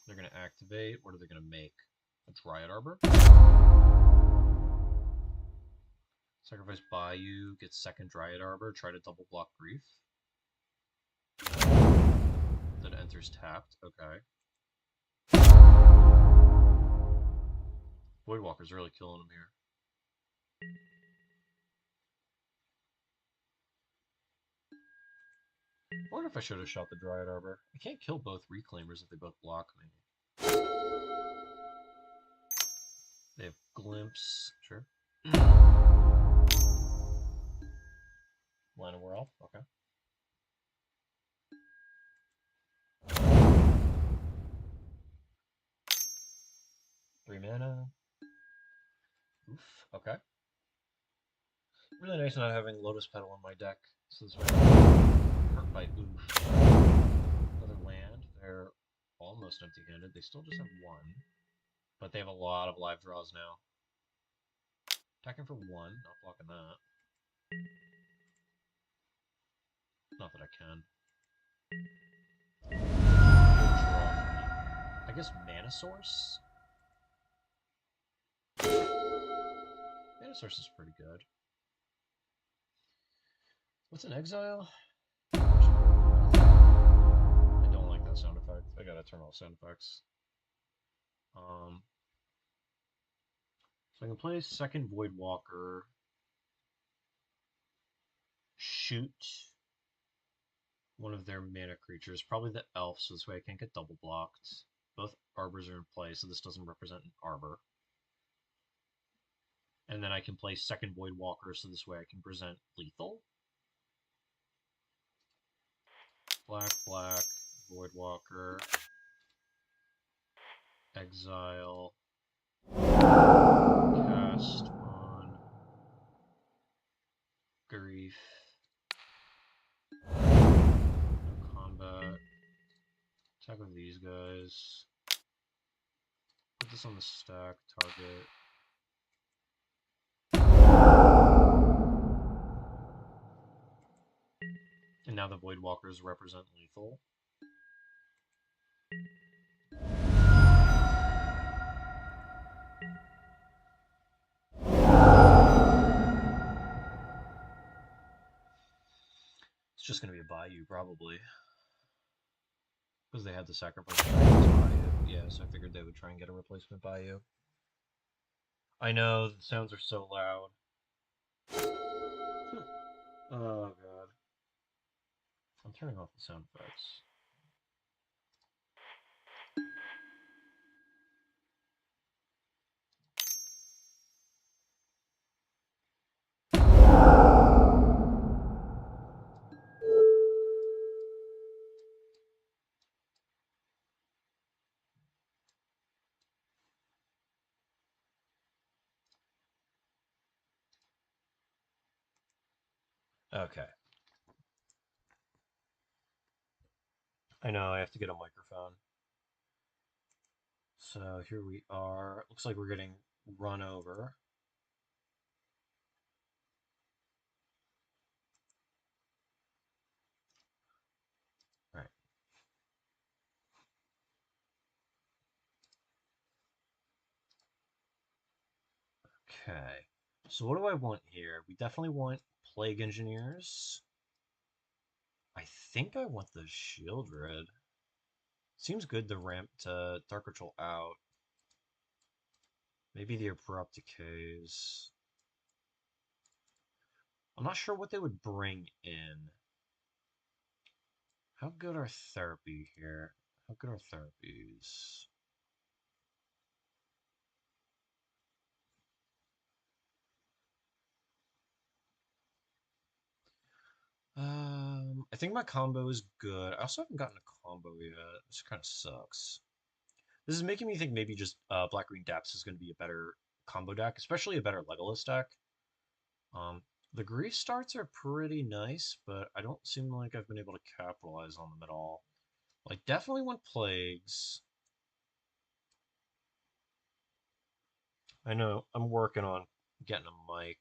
They're going to activate. What are they going to make? A Dryad Arbor? Sacrifice Bayou, get second Dryad Arbor, try to double block Grief. That enters tapped, okay. Voidwalker's really killing him here. I wonder if I should have shot the Dryad Arbor. I can't kill both Reclaimers if they both block me. They have Glimpse, sure. Line of Whirl, okay. Three mana. Oof, okay. Really nice not having Lotus Petal in my deck. So this way I'm hurt by oof. Another land. They're almost empty-handed. They still just have one. But they have a lot of live draws now. Attacking for 1, not blocking that. Not that I can. I guess Mana Source? Mana Source is pretty good. What's an exile? I don't like that sound effect. I gotta turn off sound effects. So I can play second Void Walker, shoot one of their mana creatures, probably the elf, so this way I can't get double blocked. Both arbors are in play, so this doesn't represent an arbor. And then I can play second Void Walker, so this way I can present lethal. Black, black, Void Walker, exile, cast on grief, no combat, attack with these guys, put this on the stack, target. And now the Void Walkers represent lethal. It's just going to be a Bayou, probably. Because they had to sacrifice Bayou. Yeah, so I figured they would try and get a replacement Bayou. I know, the sounds are so loud. Oh, God. I'm turning off the sound effects. Okay. I know, I have to get a microphone. So here we are. Looks like we're getting run over. All right. Okay. So what do I want here? We definitely want Plague Engineers. I think I want the Shieldred. Seems good to ramp to Dark Ritual out. Maybe the Abrupt Decays. I'm not sure what they would bring in. How good are therapy here? How good are therapies? I think my combo is good. I also haven't gotten a combo yet. This kind of sucks. This is making me think maybe just Black Green Depths is going to be a better combo deck, especially a better Legolas deck. Um, the Grief starts are pretty nice, but I don't seem like I've been able to capitalize on them at all. Like, definitely want Plagues. I know I'm working on getting a mic.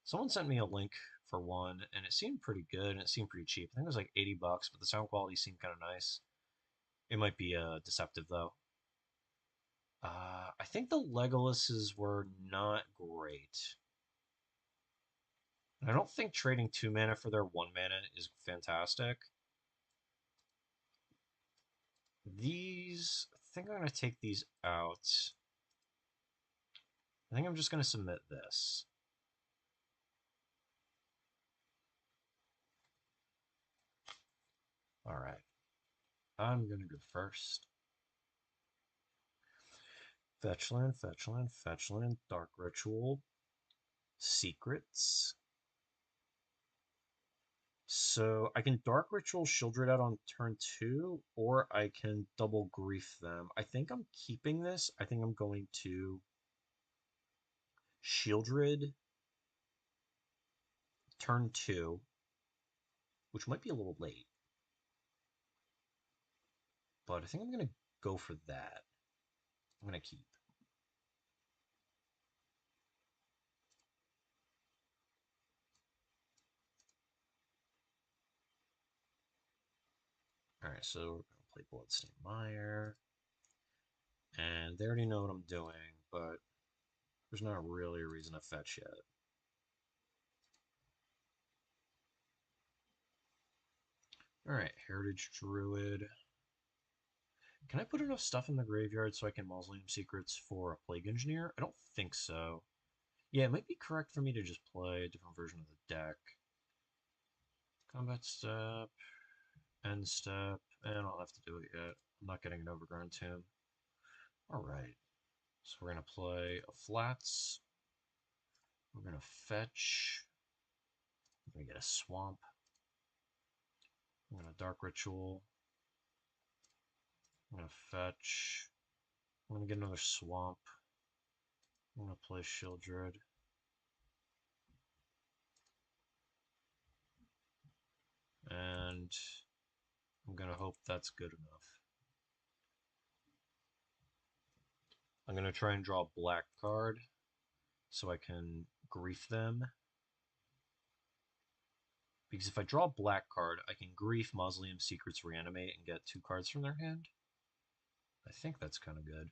Someone sent me a link for one, and it seemed pretty good, and it seemed pretty cheap. I think it was like $80, but the sound quality seemed kind of nice. It might be deceptive though. I think the Legolases were not great. I don't think trading 2 mana for their 1 mana is fantastic. These, I think I'm going to take these out. I think I'm just going to submit this. All right. I'm going to go first. Fetch land, fetch land, fetch land, Dark Ritual, Secrets. So I can Dark Ritual Shieldred out on turn 2, or I can double grief them. I think I'm keeping this. I think I'm going to Shieldred turn 2, which might be a little late. But I think I'm going to go for that. I'm going to keep. Alright, so we're going to play Bloodstained Mire. And they already know what I'm doing, but there's not really a reason to fetch yet. Alright, Heritage Druid. Can I put enough stuff in the graveyard so I can Mausoleum Secrets for a Plague Engineer? I don't think so. Yeah, it might be correct for me to just play a different version of the deck. Combat step, end step, and I'll have to do it yet. I'm not getting an Overgrown Tomb. Alright, so we're going to play a Flats. We're going to fetch. We're going to get a Swamp. I'm going to Dark Ritual. I'm going to fetch. I'm going to get another Swamp. I'm going to play Shieldred. And I'm going to hope that's good enough. I'm going to try and draw a black card so I can grief them. Because if I draw a black card, I can grief Mausoleum Secrets Reanimate and get 2 cards from their hand. I think that's kind of good.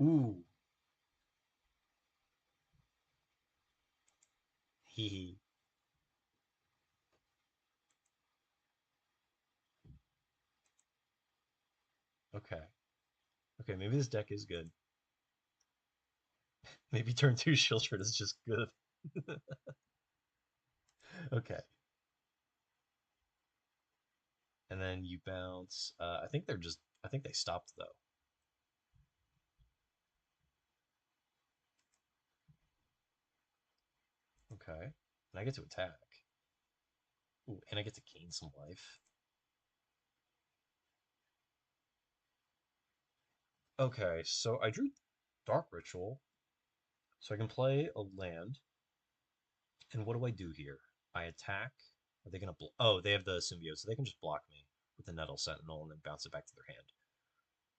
Ooh. Hee. Okay. Okay, maybe this deck is good. Maybe turn 2 Shieldred is just good. Okay. And then you bounce. I think they're just. I think they stopped though. Okay. And I get to attack. Ooh, and I get to gain some life. Okay, so I drew Dark Ritual, so I can play a land. And what do I do here? I attack. Are they gonna block? Oh, they have the symbiote, so they can just block me with the Nettle Sentinel and then bounce it back to their hand.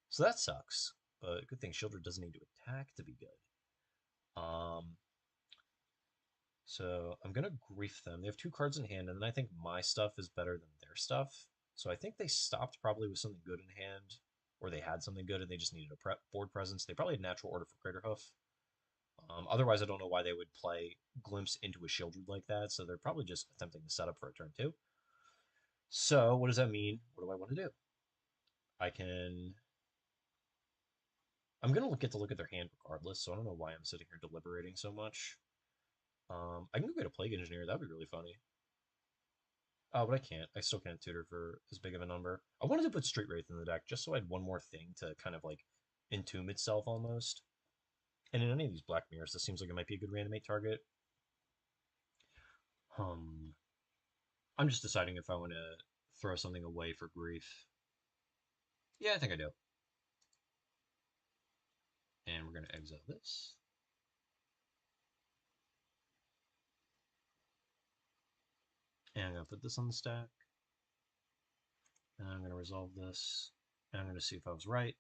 So that sucks. But good thing Shieldred doesn't need to attack to be good. So I'm gonna grief them. They have 2 cards in hand, and then I think my stuff is better than their stuff. So I think they stopped probably with something good in hand, or they had something good and they just needed a board presence. They probably had natural order for Craterhoof. Otherwise, I don't know why they would play Glimpse into a Shieldred like that. So they're probably just attempting to set up for a turn 2. So what does that mean? What do I want to do? I can. I'm gonna get to look at their hand regardless. So I don't know why I'm sitting here deliberating so much. I can go get a Plague Engineer. That'd be really funny. Oh, but I can't. I still can't tutor for as big of a number. I wanted to put Street Wraith in the deck just so I had one more thing to kind of like entomb itself almost. And in any of these Black Mirrors, this seems like it might be a good reanimate target. Um, I'm just deciding if I want to throw something away for grief. Yeah, I think I do. And we're going to exile this. And I'm going to put this on the stack. And I'm going to resolve this. And I'm going to see if I was right.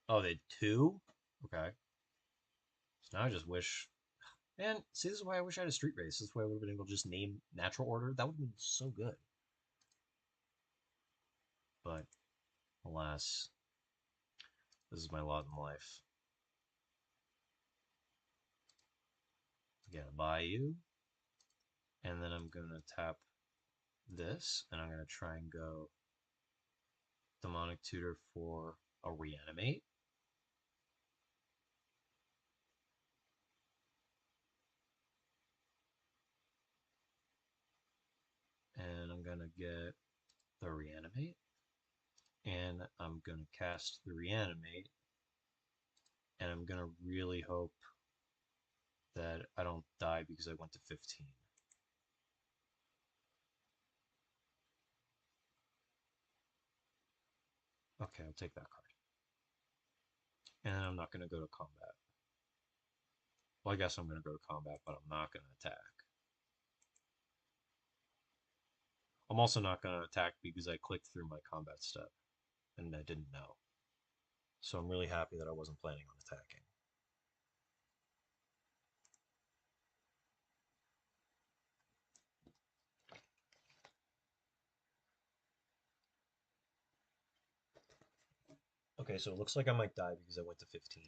Oh, they had 2? Okay. So now I just wish. And see, this is why I wish I had a Street Race. This is why I would have been able to just name natural order. That would have been so good. But alas, this is my lot in life. Again, a Bayou. And then I'm going to tap this. And I'm going to try and go Demonic Tutor for a Reanimate. And I'm going to get the Reanimate. And I'm going to cast the Reanimate. And I'm going to really hope that I don't die because I went to 15. Okay, I'll take that card. And I'm not going to go to combat. Well, I guess I'm going to go to combat, but I'm not going to attack. I'm also not going to attack because I clicked through my combat step and I didn't know. So I'm really happy that I wasn't planning on attacking. Okay, so it looks like I might die because I went to 15.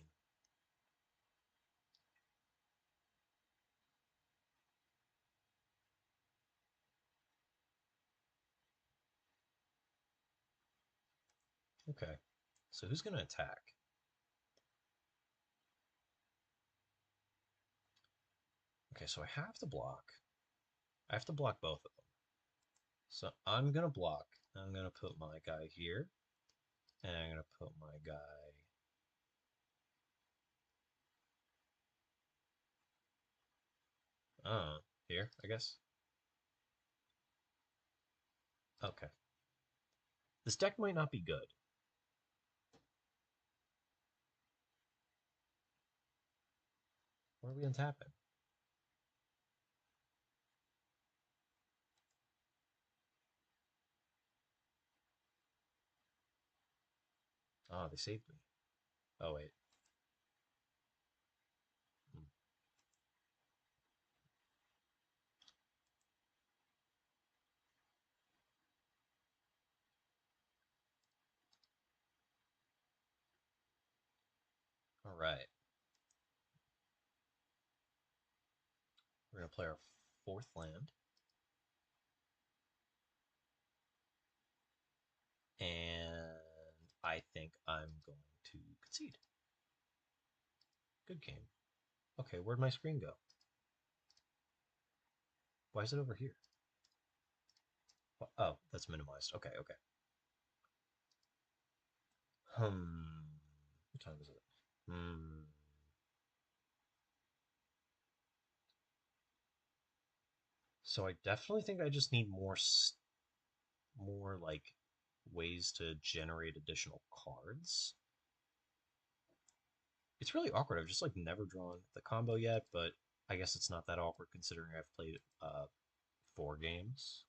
Okay, so who's going to attack? Okay, so I have to block. I have to block both of them. So I'm going to block. I'm going to put my guy here, and I'm going to put my guy here, I guess. Okay. This deck might not be good. What are we untapping? Oh, they saved me. Oh, wait. Hmm. All right. We're going to play our fourth land. And I think I'm going to concede. Good game. Okay, where'd my screen go? Why is it over here? Oh, that's minimized. Okay, okay. What time is it? So I definitely think I just need more like ways to generate additional cards. It's really awkward. I've just like never drawn the combo yet, but I guess it's not that awkward considering I've played 4 games.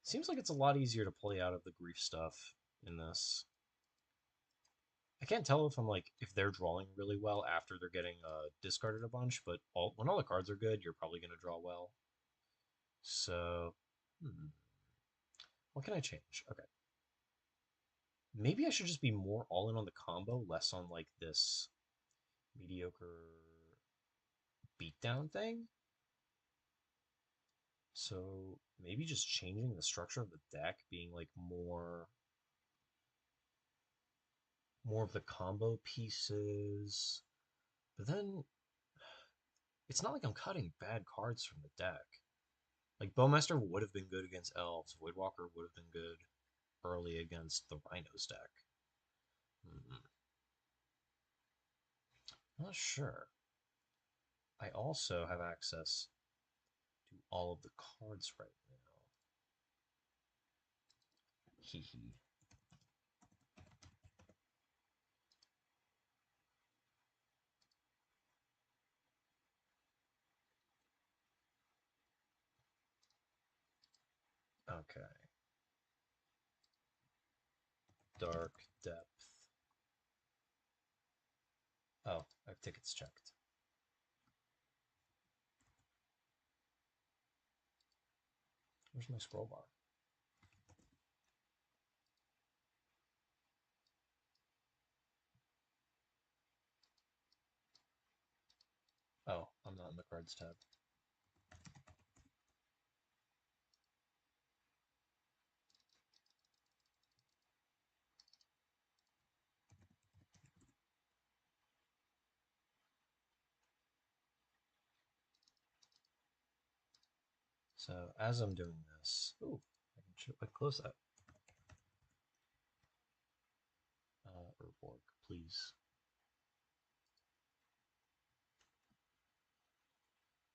Seems like it's a lot easier to play out of the grief stuff in this. I can't tell if I'm like if they're drawing really well after they're getting discarded a bunch, but when all the cards are good, you're probably going to draw well. So, what can I change? Okay, maybe I should just be more all in on the combo, less on like this mediocre beatdown thing. So maybe just changing the structure of the deck, being like more of the combo pieces. But then it's not like I'm cutting bad cards from the deck. Like Bowmaster would have been good against Elves. Voidwalker would have been good early against the Rhinos deck. Hmm. Not sure. I also have access to all of the cards right now. Hee hee. Okay. Dark Depth. Oh, I have tickets checked. Where's my scroll bar? Oh, I'm not in the cards tab. So as I'm doing this, ooh, I can close that. Urborg, please.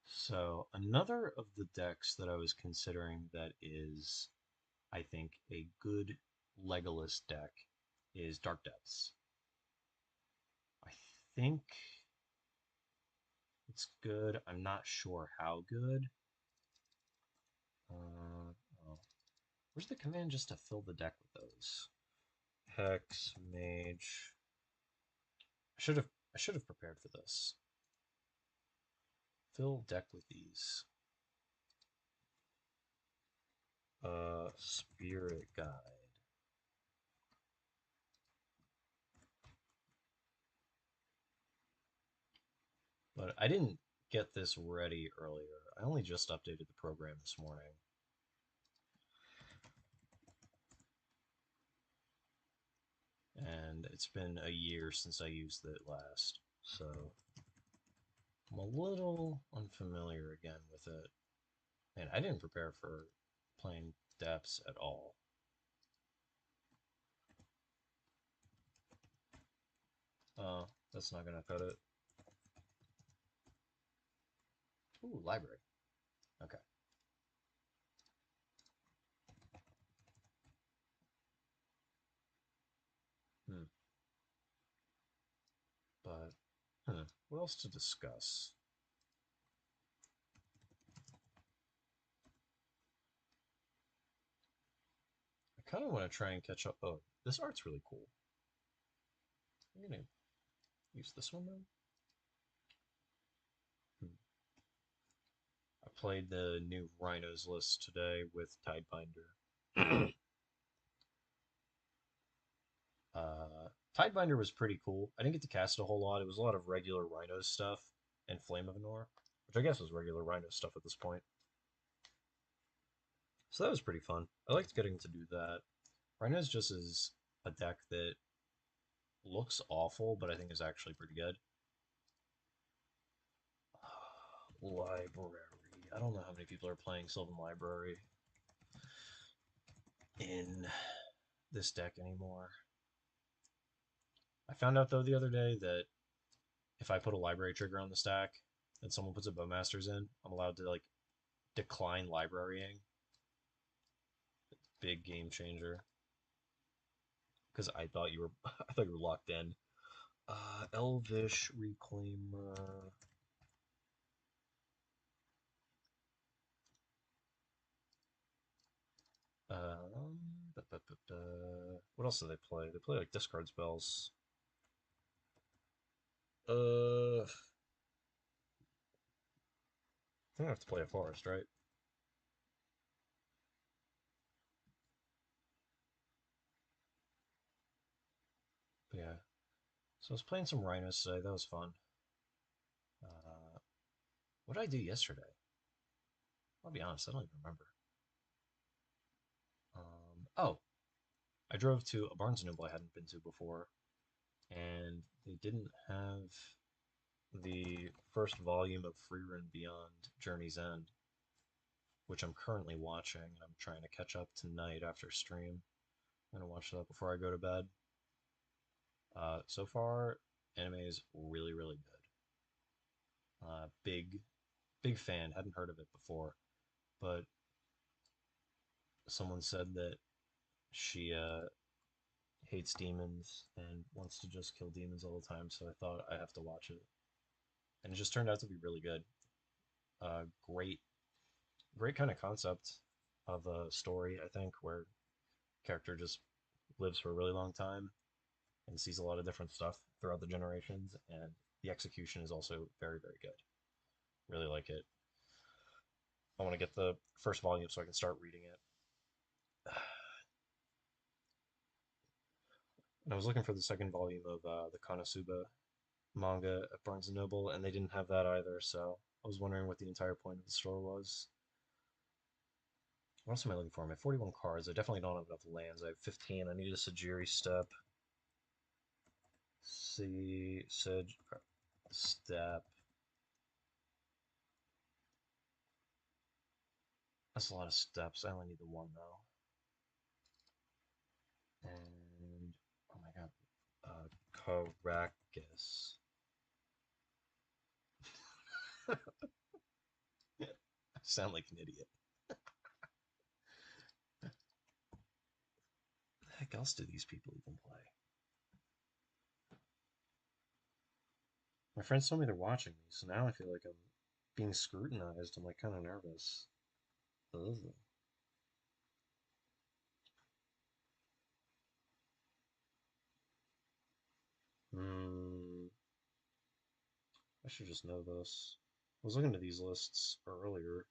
So another of the decks that I was considering that is, I think, a good Legolas deck is Dark Depths. I think it's good. I'm not sure how good. Oh. Where's the command just to fill the deck with those? Hex, Mage. I should have prepared for this. Fill deck with these. Spirit Guide. but I didn't get this ready earlier. I only just updated the program this morning. And it's been a year since I used it last, so I'm a little unfamiliar again with it. And I didn't prepare for playing depths at all. That's not gonna cut it. Ooh, library. Okay. Hmm. But, what else to discuss? I kind of want to try and catch up. Oh, this art's really cool. I'm gonna use this one though. Hmm. I played the new Rhinos list today with Tidebinder. Tidebinder was pretty cool. I didn't get to cast a whole lot. It was a lot of regular Rhinos stuff and Flame of Anor, which I guess was regular Rhino stuff at this point. So that was pretty fun. I liked getting to do that. Rhinos just is a deck that looks awful, but I think is actually pretty good. Library. I don't know how many people are playing Sylvan Library in this deck anymore. I found out though the other day that if I put a library trigger on the stack and someone puts a Bowmasters in, I'm allowed to like decline librarying. Big game changer. Because I thought you were I thought you were locked in. Elvish Reclaimer. Um, what else do they play? They play like discard spells. I think I have to play a forest, right? But yeah. So I was playing some Rhinos today. That was fun. What did I do yesterday? I'll be honest, I don't even remember. Oh, I drove to a Barnes& and Noble I hadn't been to before, and they didn't have the first volume of Free Run Beyond Journey's End, which I'm currently watching. I'm trying to catch up tonight after stream. I'm gonna watch that before I go to bed. So far, anime is really, really good. Big fan. Hadn't heard of it before, but someone said that she hates demons and wants to just kill demons all the time. So I thought I have to watch it, and it just turned out to be really good. Great, great kind of concept of a story. I think where character just lives for a really long time and sees a lot of different stuff throughout the generations, and the execution is also very, very good. Really like it. I want to get the first volume so I can start reading it. And I was looking for the second volume of the Konosuba manga at Barnes& and Noble, and they didn't have that either, so I was wondering what the entire point of the store was. What else am I looking for? I have 41 cards. I definitely don't have enough lands. I have 15. I need a Sajiri step. See, Saj step. That's a lot of steps. I only need the one though. And oh my god, Caracas. I sound like an idiot. What the heck else do these people even play? My friends told me they're watching me, so now I feel like I'm being scrutinized. I'm like kind of nervous. Ugh. Hmm. I should just know this. I was looking at these lists earlier.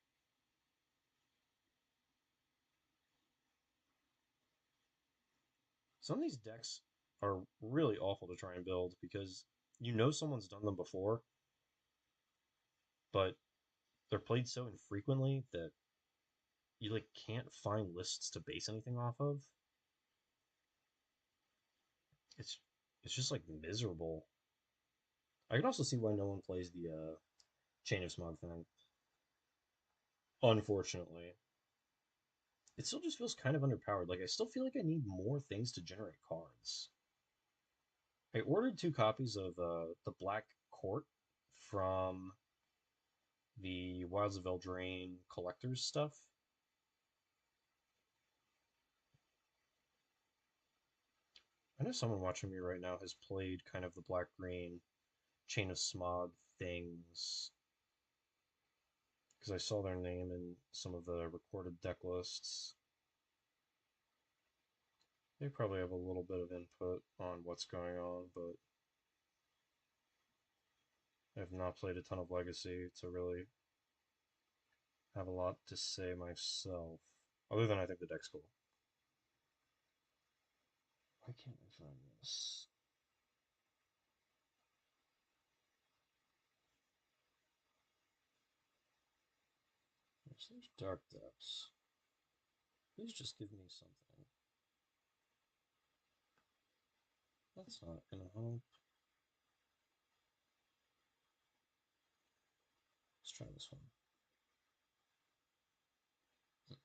Some of these decks are really awful to try and build because you know someone's done them before, but they're played so infrequently that you like can't find lists to base anything off of. It's it's just like miserable. I can also see why no one plays the Chain of Smog thing. Unfortunately, it still just feels kind of underpowered. Like I still feel like I need more things to generate cards. I ordered 2 copies of the Black Court from the Wilds of Eldraine collectors stuff. I know someone watching me right now has played kind of the black green Chain of Smog things because I saw their name in some of the recorded deck lists. They probably have a little bit of input on what's going on, but I've not played a ton of Legacy to really have a lot to say myself. Other than I think the deck's cool. Why can't I find this? There's Dark Depths. Please just give me something. That's not gonna help. Let's try this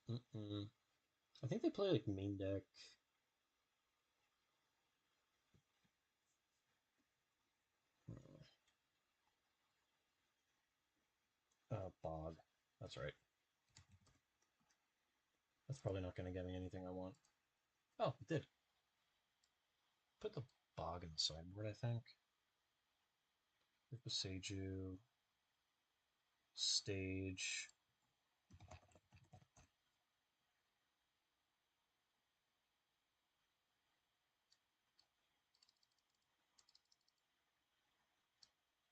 one. I think they play like main deck. Bog. That's right. That's probably not going to get me anything I want. Oh, it did. Put the Bog in the sideboard, I think. Seiju. Stage.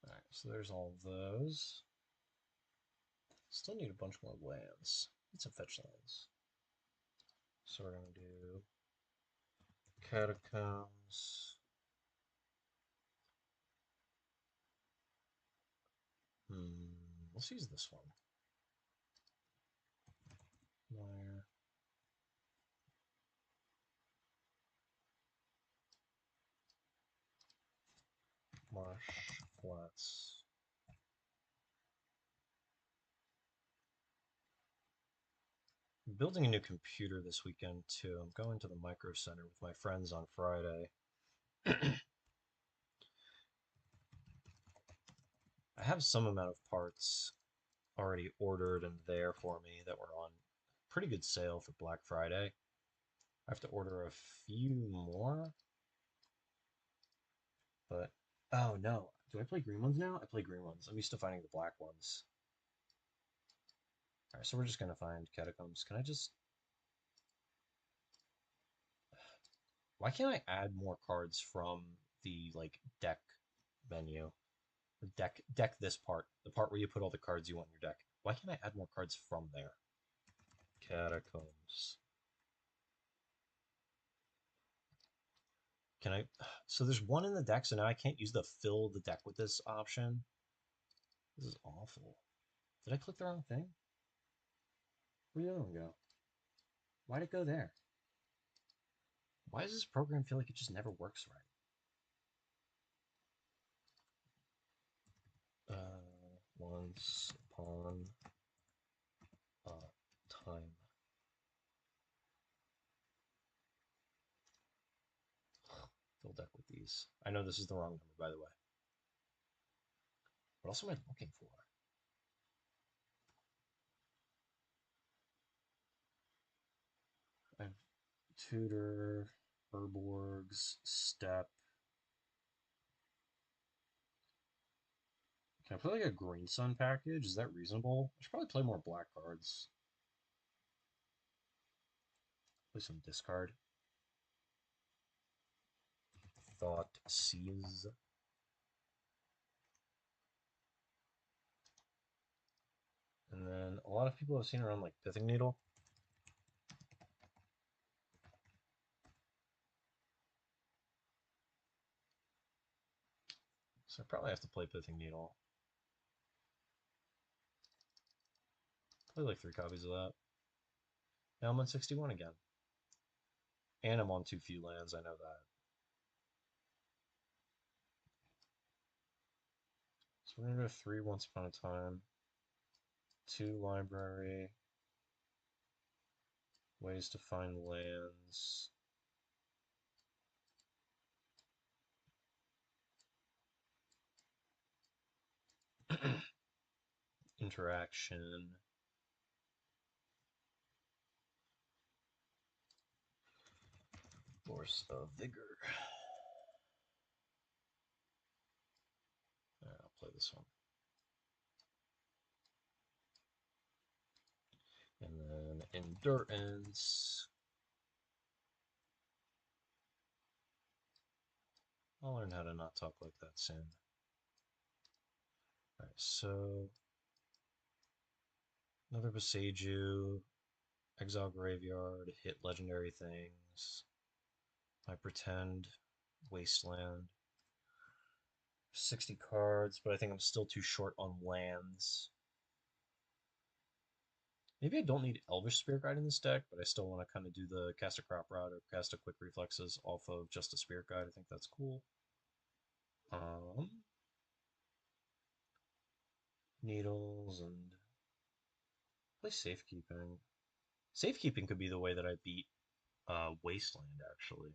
Alright, so there's all of those. Still need a bunch more lands. Need some fetch lands. So we're going to do Catacombs. Let's use this one. Wire. Marsh. Flats. I'm building a new computer this weekend too. I'm going to the Micro Center with my friends on Friday. I have some amount of parts already ordered and there for me that were on pretty good sale for Black Friday. I have to order a few more, but oh no. Do I play green ones now? I play green ones. I'm used to finding the black ones. All right, so we're just gonna find Catacombs. Can I just... Why can't I add more cards from the like deck menu? Or deck this part, the part where you put all the cards you want in your deck. Why can't I add more cards from there? Catacombs. Can I? So there's one in the deck, so now I can't use the fill the deck with this option. This is awful. Did I click the wrong thing? Where'd the other one go? Why'd it go there? Why does this program feel like it just never works right? Once upon a time. Fill deck with these. I know this is the wrong number, by the way. What else am I looking for? I have Tutor, Urborgs, Step. Can I play like a Green Sun package? Is that reasonable? I should probably play more black cards. Play some discard. Thought Seize. And then a lot of people have seen around like Pithing Needle. So I probably have to play Pithing Needle. Play like 3 copies of that. Now I'm on 61 again. And I'm on too few lands, I know that. So we're gonna go 3 Once Upon a Time, 2 Library, Ways to Find Lands. Interaction. Force of Vigor. I'll play this one. And then Endurance. I'll learn how to not talk like that soon. Alright, so another Boseiju, Exile Graveyard, hit legendary things. I pretend Wasteland. 60 cards, but I think I'm still too short on lands. Maybe I don't need Elvish Spirit Guide in this deck, but I still want to kind of do the cast a Crop Route or cast a Quick Reflexes off of just a Spirit Guide. I think that's cool. Needles and play Safekeeping. Safekeeping could be the way that I beat Wasteland, actually.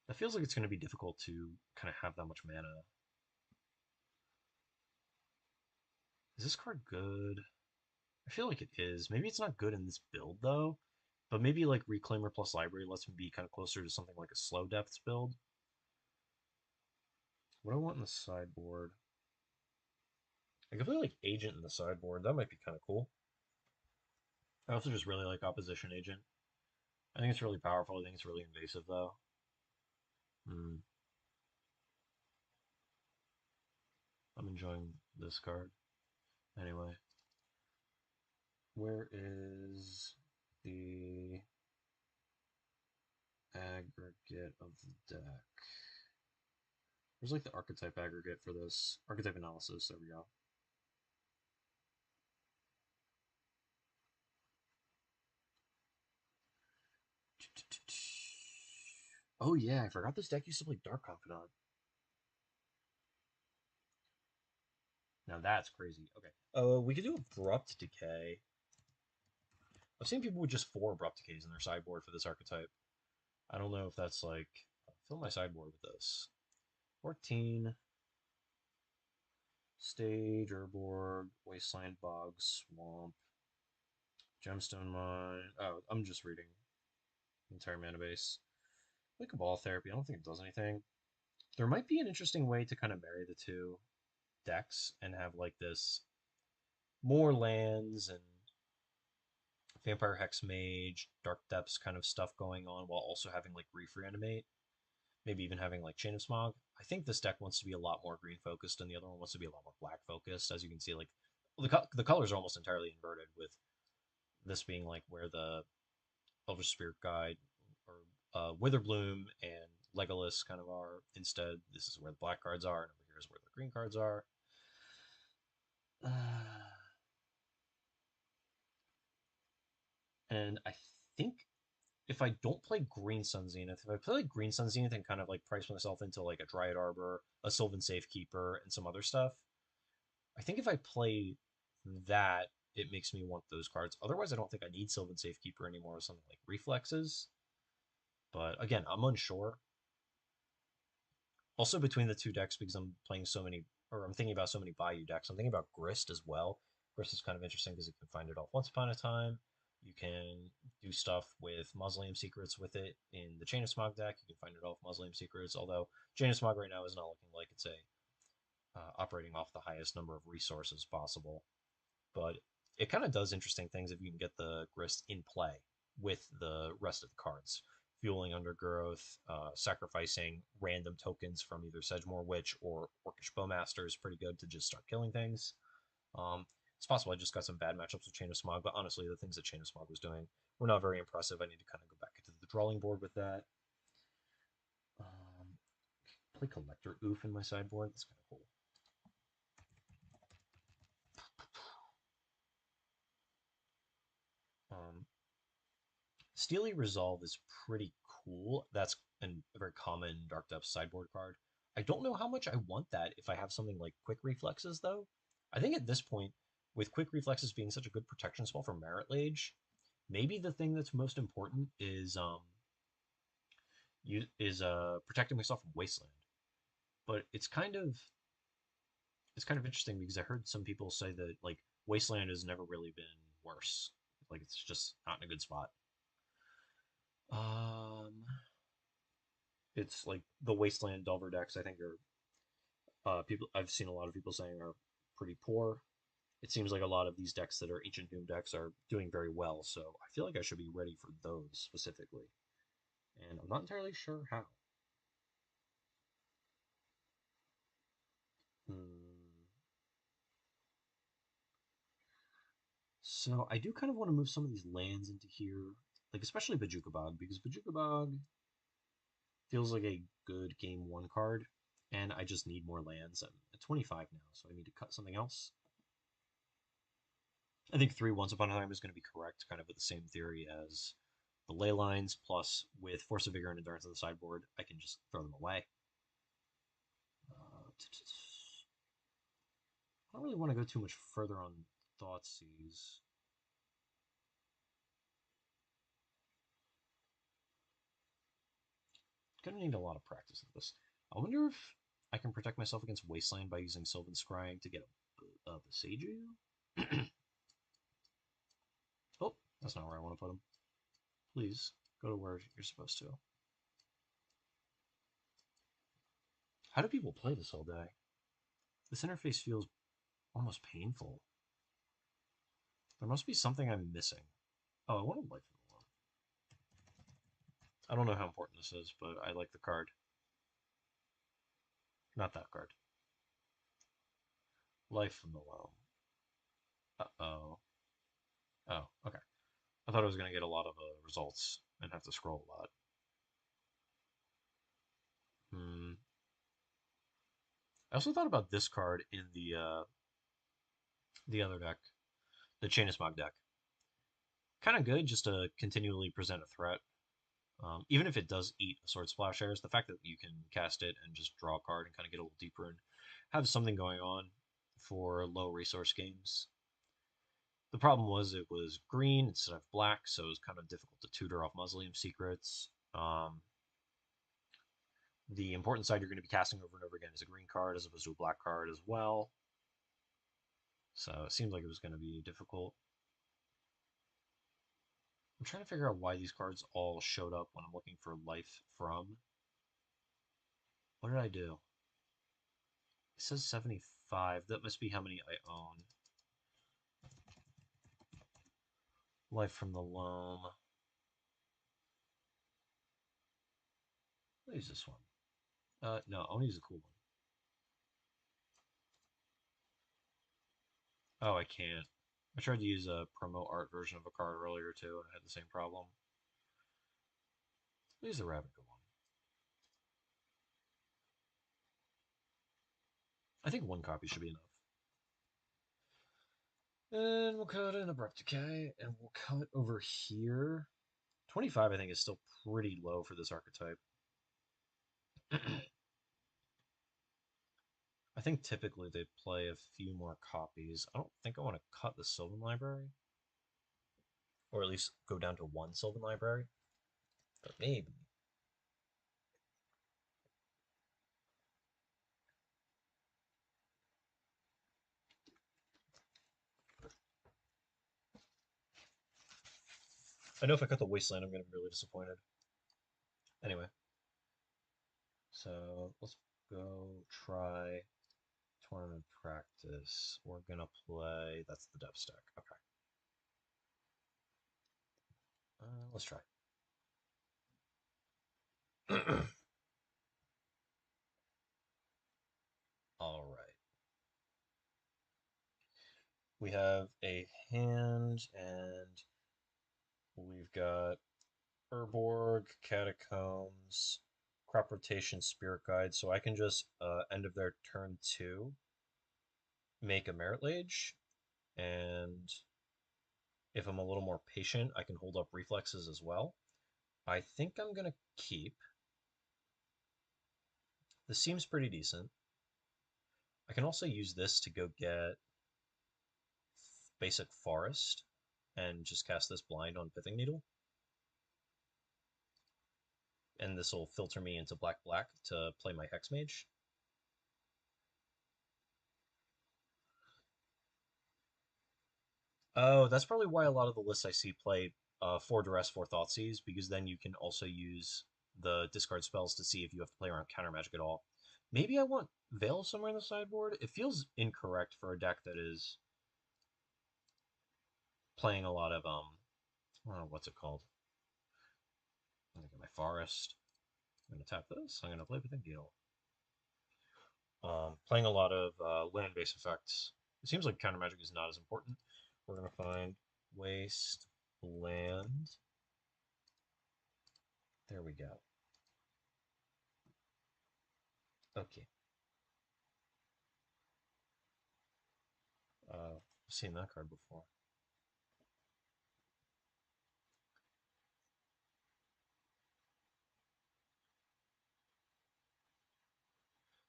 That feels like it's going to be difficult to kind of have that much mana. Is this card good? I feel like it is. Maybe it's not good in this build, though. But maybe like Reclaimer plus Library lets me be kind of closer to something like a Slow Depths build. What do I want in the sideboard? I could play like Agent in the sideboard. That might be kind of cool. I also just really like Opposition Agent. I think it's really powerful. I think it's really invasive, though. Hmm. I'm enjoying this card. Anyway, where is the aggregate of the deck? Where's like the archetype aggregate for this? Archetype analysis, there we go. Oh yeah, I forgot this deck used to play Dark Confidant. Now that's crazy. Okay. We could do Abrupt Decay. I've seen people with just 4 Abrupt Decays in their sideboard for this archetype. I don't know if that's like... I'll fill my sideboard with this. 14. Stage, Urborg, Wasteland, Bog, Swamp, Gemstone Mine. Oh, I'm just reading the entire mana base. Like a Ball Therapy, I don't think it does anything. There might be an interesting way to kind of marry the two decks and have like this more lands and Vampire Hex Mage, Dark Depths kind of stuff going on while also having like Grief Reanimate. Maybe even having like Chain of Smog. I think this deck wants to be a lot more green focused and the other one wants to be a lot more black focused. As you can see, like the colors are almost entirely inverted, with this being like where the Elvish Spirit Guide or Witherbloom and Legolas kind of are. Instead, this is where the black cards are, and over here is where the green cards are. And I think if I don't play Green Sun Zenith, if I play like Green Sun Zenith and kind of like price myself into like a Dryad Arbor, a Sylvan Safekeeper, and some other stuff, I think if I play that, it makes me want those cards. Otherwise, I don't think I need Sylvan Safekeeper anymore with something like Reflexes. But again, I'm unsure. Also, between the two decks, because I'm playing so many, or I'm thinking about so many Bayou decks, I'm thinking about Grist as well. Grist is kind of interesting because you can find it off Once Upon a Time. You can do stuff with Mausoleum Secrets with it in the Chain of Smog deck. You can find it off Mausoleum Secrets, although Chain of Smog right now is not looking like it's operating off the highest number of resources possible. But it kind of does interesting things if you can get the Grist in play with the rest of the cards. Fueling Undergrowth, sacrificing random tokens from either Sedgemoor Witch or Orcish Bowmaster is pretty good to just start killing things. It's possible I just got some bad matchups with Chain of Smog, but honestly, the things that Chain of Smog was doing were not very impressive. I need to kind of go back into the drawing board with that. Play Collector Oof in my sideboard. That's kind of cool. Steely Resolve is pretty cool. That's a very common Dark Depths sideboard card. I don't know how much I want that if I have something like Quick Reflexes, though. I think at this point, with Quick Reflexes being such a good protection spell for Merit Lage, maybe the thing that's most important is protecting myself from Wasteland. But it's kind of interesting because I heard some people say that like Wasteland has never really been worse. Like it's just not in a good spot. Um, it's like the Wasteland Delver decks. I think are people. I've seen a lot of people saying are pretty poor. It seems like a lot of these decks that are Ancient Doom decks are doing very well. So I feel like I should be ready for those specifically, and I'm not entirely sure how. Hmm. So I do kind of want to move some of these lands into here, like especially Bajuka Bog, because Bajuka Bog feels like a good game one card, and I just need more lands. I'm at 25 now, so I need to cut something else. I think three Once Upon a Time is going to be correct, kind of with the same theory as the ley lines, plus with Force of Vigor and Endurance on the sideboard, I can just throw them away. I don't really want to go too much further on Thoughtseize. Gonna need a lot of practice at this. I wonder if I can protect myself against Wasteland by using Sylvan Scrying to get a Boseiju? Oh, that's not where I want to put him. Please go to where you're supposed to. How do people play this all day? This interface feels almost painful. There must be something I'm missing. Oh, I want a Life in the Loam. I don't know how important this is, but I like the card. Not that card. Life in the Loam. Uh-oh. Oh, okay. I thought I was going to get a lot of results and have to scroll a lot. Hmm. I also thought about this card in the other deck, the Chain of Smog deck. Kind of good just to continually present a threat. Even if it does eat a Sword Splashers, the fact that you can cast it and just draw a card and kind of get a little deeper and have something going on for low resource games. The problem was it was green instead of black, so it was kind of difficult to tutor off Mausoleum Secrets. The important side you're going to be casting over and over again is a green card as opposed to a black card as well. So it seemed like it was going to be difficult. I'm trying to figure out why these cards all showed up when I'm looking for life from. What did I do? It says 75. That must be how many I own. Life from the Loam. I'll use this one. No, I want to use a cool one. Oh, I can't. I tried to use a promo art version of a card earlier too, and I had the same problem. I'll use the Ravnica one. I think one copy should be enough. And we'll cut in Abrupt Decay, and we'll cut over here. 25, I think, is still pretty low for this archetype. I think typically they play a few more copies. I don't think I want to cut the Sylvan Library, or at least go down to one Sylvan Library, but maybe. I know if I cut the Wasteland, I'm going to be really disappointed. Anyway, so let's go try tournament practice. We're going to play, that's the depth stack. Okay. Let's try. All right. We have a hand, and we've got Urborg, Catacombs, Crop Rotation, Spirit Guide. So I can just, end of their turn 2, make a Merit Lage, and If I'm a little more patient, I can hold up reflexes as well. I think I'm going to keep. This seems pretty decent. I can also use this to go get basic forest and just cast this blind on Pithing Needle. And this will filter me into black to play my Hex Mage. Oh, that's probably why a lot of the lists I see play 4 Duress, 4 Thoughtseize, because then you can also use the discard spells to see if you have to play around counter magic at all. Maybe I want Veil somewhere in the sideboard. It feels incorrect for a deck that is playing a lot of what's it called? I'm gonna get my forest. I'm gonna tap this. I'm gonna play with a deal. Playing a lot of land-based effects. It seems like counter magic is not as important. We're gonna find waste land. There we go. Okay. I've seen that card before.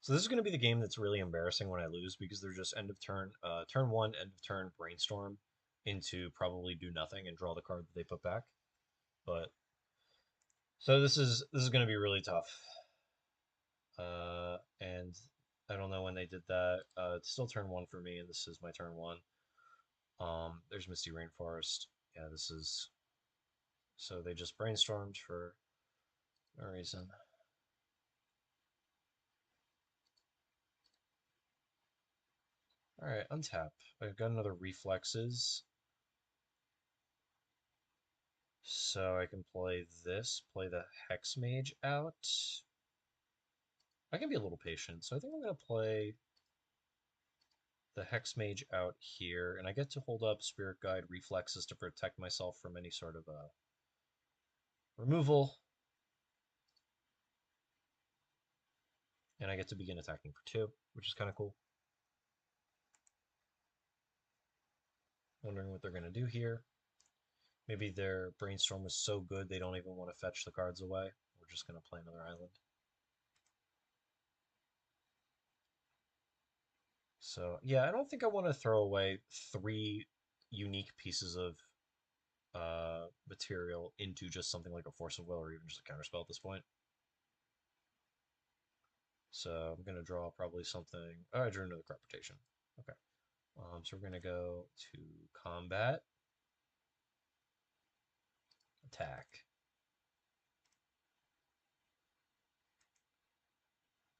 So this is going to be the game that's really embarrassing when I lose because they're just end of turn, turn one, end of turn, brainstorm into probably do nothing and draw the card that they put back. But so this is going to be really tough. And I don't know when they did that. It's still turn one for me, and this is my turn one. There's Misty Rainforest. Yeah, this is so they just brainstormed for no reason. All right, untap. I've got another reflexes. So I can play this, play the Hex Mage out. I can be a little patient, so I think I'm going to play the Hex Mage out here, and I get to hold up Spirit Guide reflexes to protect myself from any sort of removal. And I get to begin attacking for 2, which is kind of cool. Wondering what they're going to do here. Maybe their brainstorm was so good they don't even want to fetch the cards away. We're just going to play another island. So, yeah, I don't think I want to throw away 3 unique pieces of material into just something like a Force of Will or even just a counterspell at this point. So I'm going to draw probably something. Oh, I drew another crop rotation. Okay. So we're going to go to combat, attack.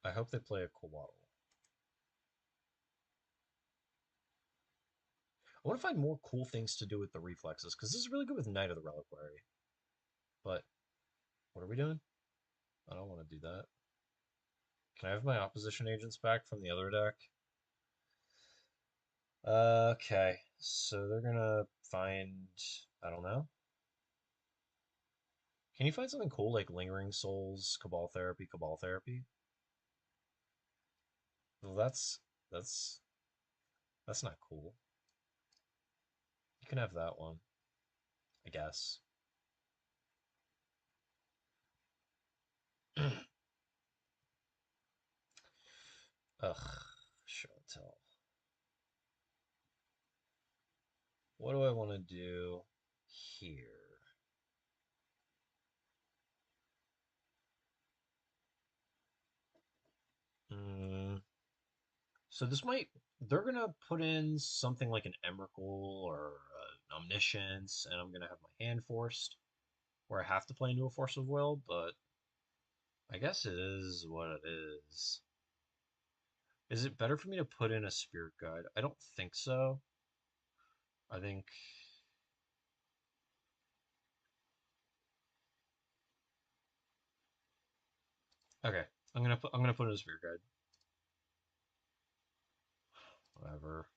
I hope they play a Coatl. I want to find more cool things to do with the reflexes because this is really good with Knight of the Reliquary. But what are we doing? I don't want to do that. Can I have my opposition agents back from the other deck? Okay, so they're gonna find, I don't know. Can you find something cool like Lingering Souls, Cabal Therapy, Cabal Therapy? Well, that's that's not cool. You can have that one, I guess. Ugh, show and tell. What do I want to do here? Mm, so this might, they're gonna put in something like an Emrakul or an Omniscience, and I'm gonna have my hand forced, where I have to play into a Force of Will, but I guess it is what it is. Is it better for me to put in a Spirit Guide? I don't think so. I think okay. I'm gonna put in a Spirit Guide. Whatever.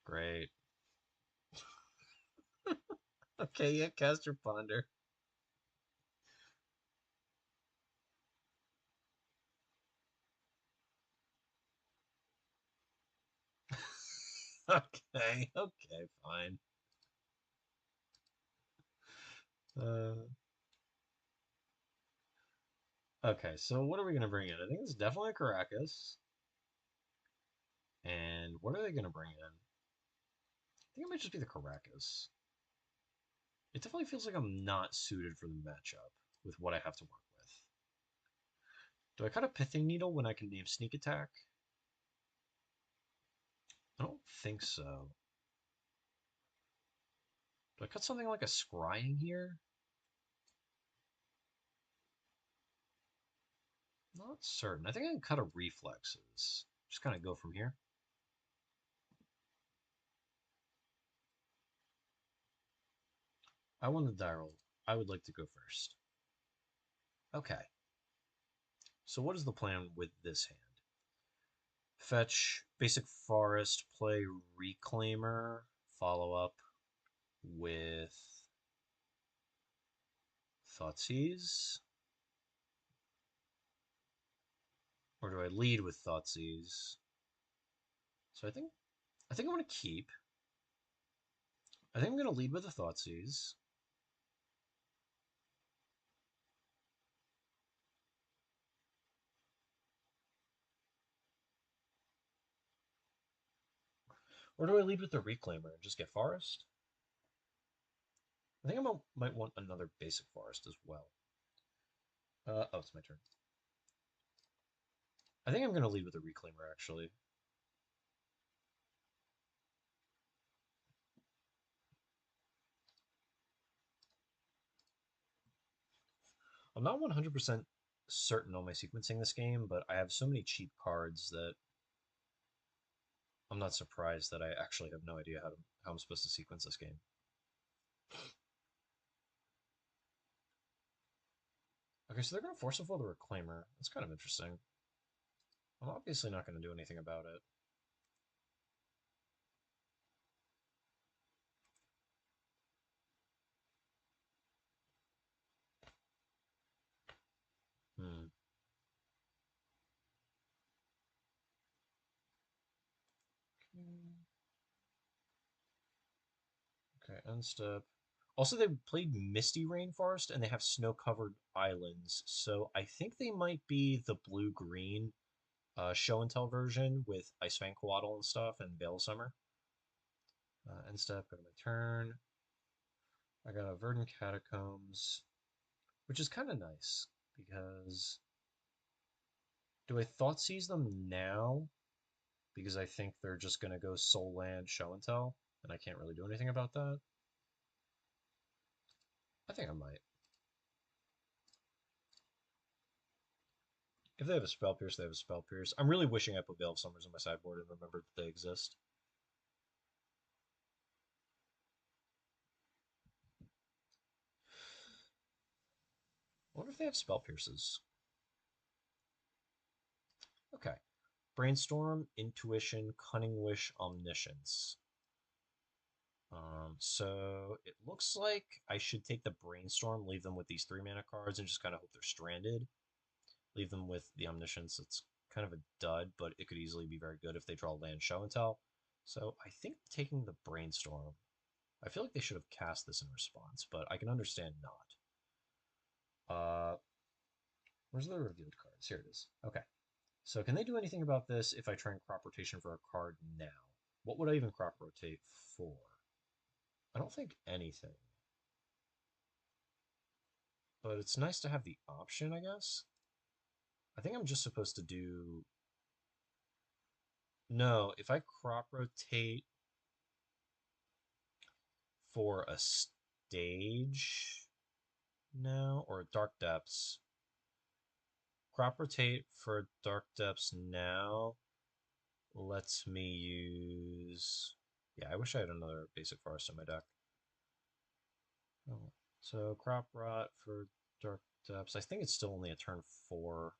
Great. Okay, yeah, cast your Ponder. Okay, okay, fine. Uh, okay, so what are we gonna bring in? I think it's definitely a Caracas. And what are they gonna bring in? I think it might just be the Caracas. It definitely feels like I'm not suited for the matchup with what I have to work with. Do I cut a Pithing Needle when I can name Sneak Attack? I don't think so. Do I cut something like a Scrying here? Not certain. I think I can cut a Reflexes. Just kind of go from here. I won the die roll. I would like to go first. Okay. So what is the plan with this hand? Fetch Basic Forest, play Reclaimer, follow up with Thoughtseize? Or do I lead with Thoughtseize? So I think I'm gonna keep. I think I'm gonna lead with the Thoughtseize. Or do I lead with the Reclaimer and just get Forest? I think might want another basic Forest as well. Oh, it's my turn. I think I'm gonna lead with the Reclaimer actually. I'm not 100% certain on my sequencing this game, but I have so many cheap cards that I'm not surprised that I actually have no idea how I'm supposed to sequence this game. Okay, so they're going to force a full the Reclaimer. That's kind of interesting. I'm obviously not going to do anything about it. Hmm. Okay, end step. Also, they played Misty Rainforest and they have snow-covered islands, so I think they might be the blue-green show and tell version with Icefang Coatl and stuff and Veil of Summer. End step, go to my turn. I got a Verdant Catacombs, which is kind of nice because do I thought seize them now? Because I think they're just going to go Soul Land Show and Tell, and I can't really do anything about that. I think I might. If they have a Spell Pierce, they have a Spell Pierce. I'm really wishing I put Veil of Summers on my sideboard and remembered that they exist. I wonder if they have Spell Pierces. Okay. Brainstorm, Intuition, Cunning Wish, Omniscience. So it looks like I should take the Brainstorm, leave them with these 3 mana cards, and just kind of hope they're stranded. Leave them with the Omniscience. It's kind of a dud, but it could easily be very good if they draw land show and tell. So I think taking the Brainstorm. I feel like they should have cast this in response, but I can understand not. Where's the revealed cards? Here it is. Okay. So can they do anything about this if I try and crop rotation for a card now? What would I even crop rotate for? I don't think anything. But it's nice to have the option, I guess. I think I'm just supposed to do... No, if I crop rotate for a stage now, or Dark Depths, crop rotate for Dark Depths now lets me use... Yeah, I wish I had another basic forest in my deck. Oh. So crop rot for Dark Depths. I think it's still only a turn 4,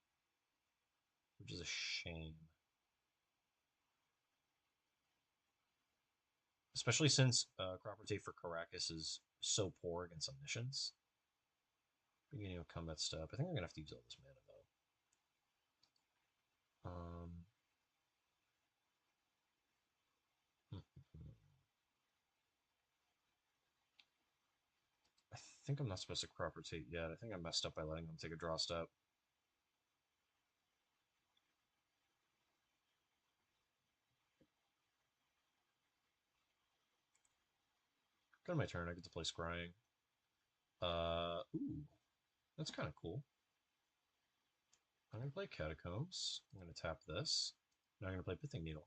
which is a shame. Especially since crop rotate for Caracas is so poor against Omniscience. Beginning of combat step. I think I'm gonna have to use all this mana though. think I'm not supposed to crop rotate yet. I think I messed up by letting them take a draw step. Go to my turn. I get to play scrying. Ooh, that's kind of cool. I'm gonna play catacombs. I'm gonna tap this. Now I'm gonna play pithing needle.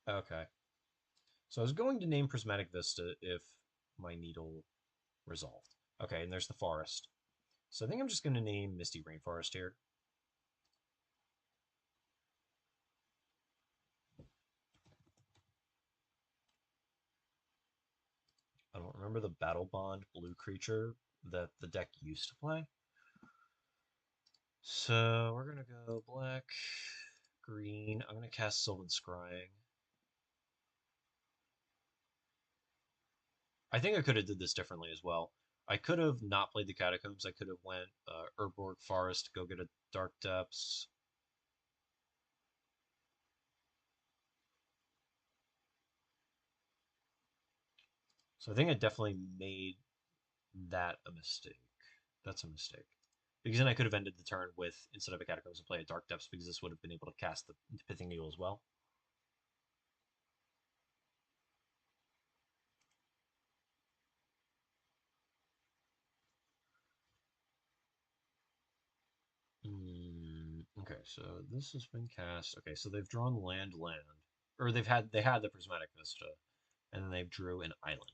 Okay. So I was going to name Prismatic Vista if my needle resolved. Okay, and there's the forest. So I think I'm just gonna name Misty Rainforest here. I don't remember the Battle Bond blue creature that the deck used to play. So we're gonna go black, green. I'm gonna cast Sylvan Scrying. I think I could have did this differently as well. I could have not played the Catacombs. I could have went Urborg Forest, go get a Dark Depths. So I think I definitely made that a mistake. That's a mistake. Because then I could have ended the turn with, instead of a Catacombs, and play a Dark Depths, because this would have been able to cast the Pithing Needle as well. Okay, so this has been cast. Okay, so they've drawn land, or they had the Prismatic Vista, and then they've drew an island.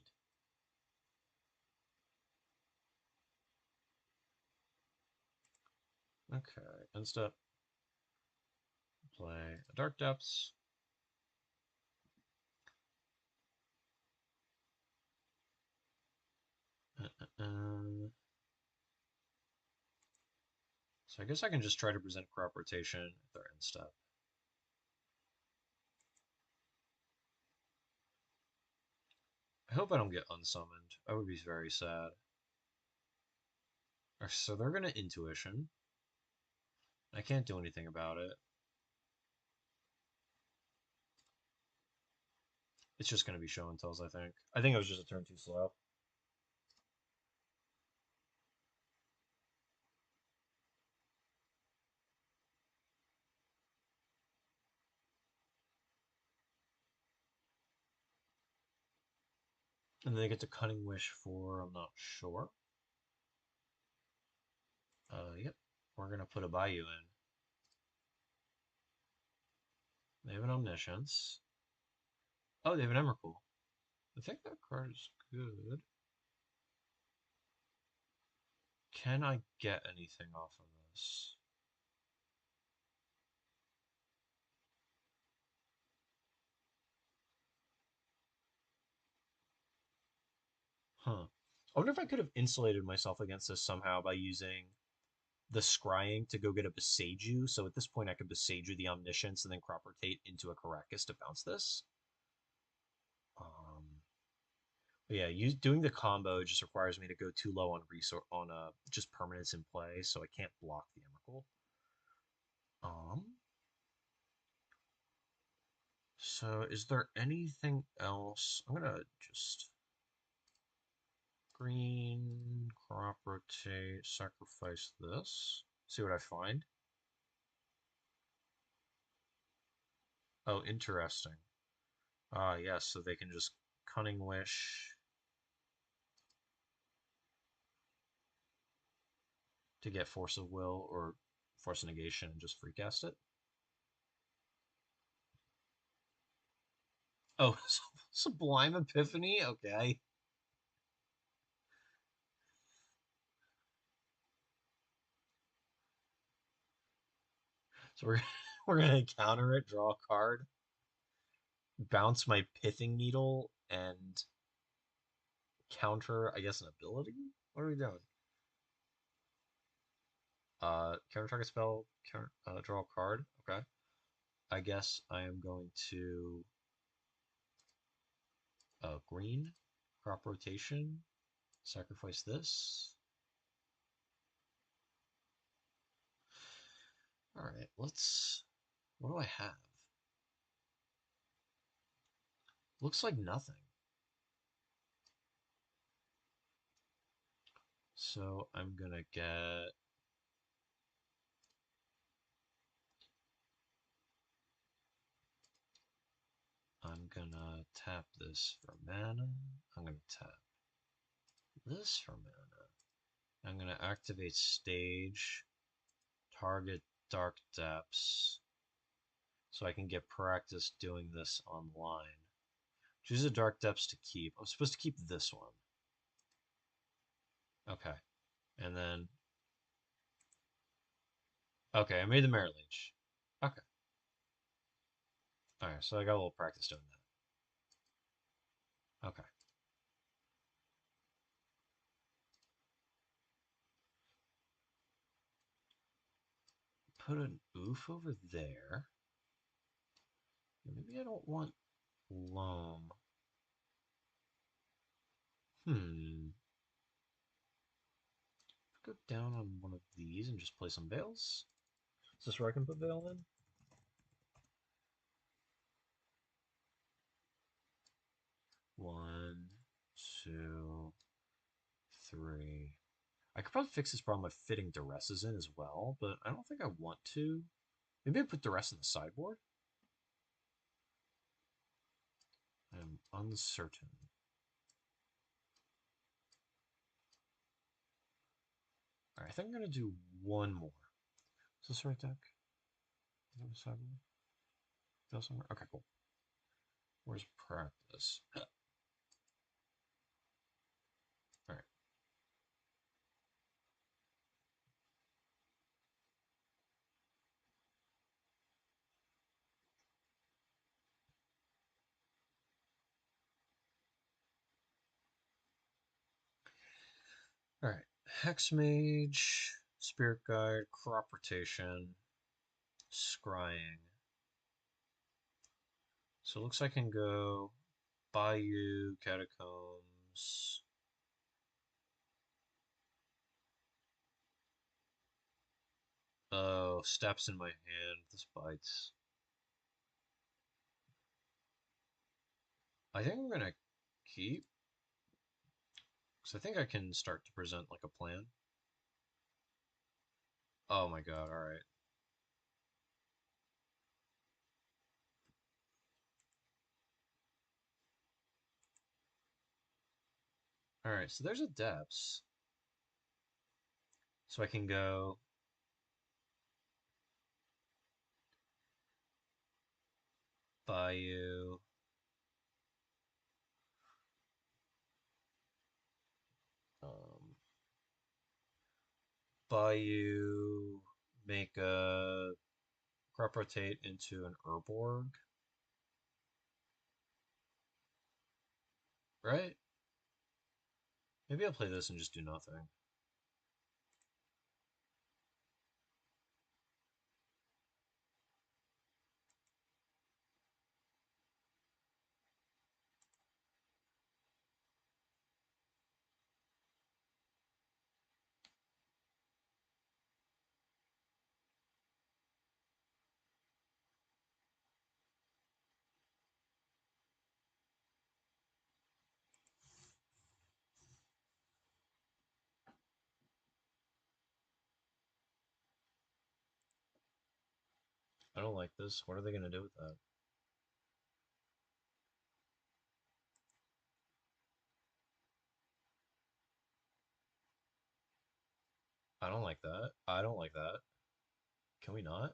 Okay, end step, play a Dark Depths. So I guess I can just try to present crop rotation at their end step. I hope I don't get unsummoned. I would be very sad. So they're gonna intuition. I can't do anything about it. It's just gonna be show and tells, I think. I think it was just a turn too slow. And then they get to Cunning Wish for, I'm not sure. Yep. We're gonna put a Bayou in. They have an Omniscience. Oh, they have an Emrakul. I think that card is good. Can I get anything off of this? Huh. I wonder if I could have insulated myself against this somehow by using the scrying to go get a Beseiju. So at this point, I could Beseiju the Omniscience and then crop rotate into a Caracas to bounce this. But yeah, doing the combo just requires me to go too low on resource on just permanence in play, so I can't block the Emrakul. Um. So is there anything else? I'm gonna just green crop rotate, sacrifice this. See what I find. Oh, interesting. Ah, yes, so they can just Cunning Wish to get Force of Will or Force of Negation and just free cast it. Oh, Sublime Epiphany? Okay. So we're we're gonna counter it, draw a card, bounce my Pithing Needle, and counter, I guess, an ability? What are we doing? Counter target spell, draw a card. Okay. I guess I am going to green, crop rotation, sacrifice this. All right, let's. What do I have? Looks like nothing. So I'm gonna get... I'm gonna tap this for mana. I'm gonna tap this for mana. I'm gonna activate stage, target Dark Depths, so I can get practice doing this online. Choose a Dark Depths to keep. I'm supposed to keep this one. Okay. And then... Okay, I made the Merit Leech. Okay. Alright, so I got a little practice doing that. Okay. Put an oof over there. Maybe I don't want loam. Hmm. Go down on one of these and just play some veils. Is this where I can put veil in? One, two, three. I could probably fix this problem by fitting duresses in as well, but I don't think I want to. Maybe I put duress in the sideboard? I'm uncertain. Alright, I think I'm gonna do one more. Is this the right deck? Is that the sideboard? Veil somewhere? Okay, cool. Where's practice? Alright. Alright. Hexmage, Spirit Guide, Crop Rotation, Scrying. So it looks like I can go Bayou, Catacombs. Oh, steps in my hand. This bites. I think I'm gonna keep, because I think I can start to present like a plan. Oh my god, alright. Alright, so there's a depths. So I can go Bayou. Um, Bayou, make a crop rotate into an Urborg, right? Maybe I'll play this and just do nothing. I don't like this. What are they gonna do with that? I don't like that. I don't like that. Can we not?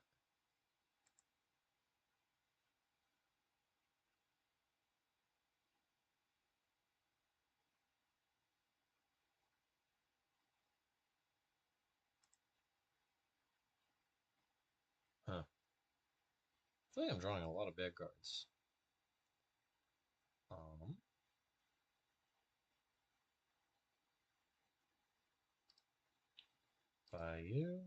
Huh. I feel like I'm drawing a lot of bad cards. Um, Bayou.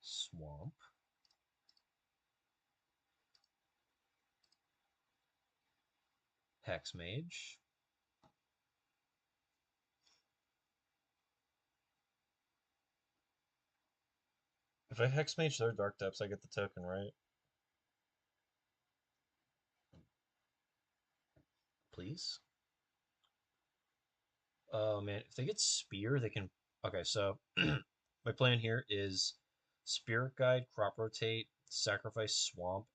Swamp. Hexmage. If I Hexmage their Dark Depths, I get the token, right? please. Oh man, if they get spear, they can. Okay, so my plan here is Spirit Guide, Crop Rotate, Sacrifice Swamp,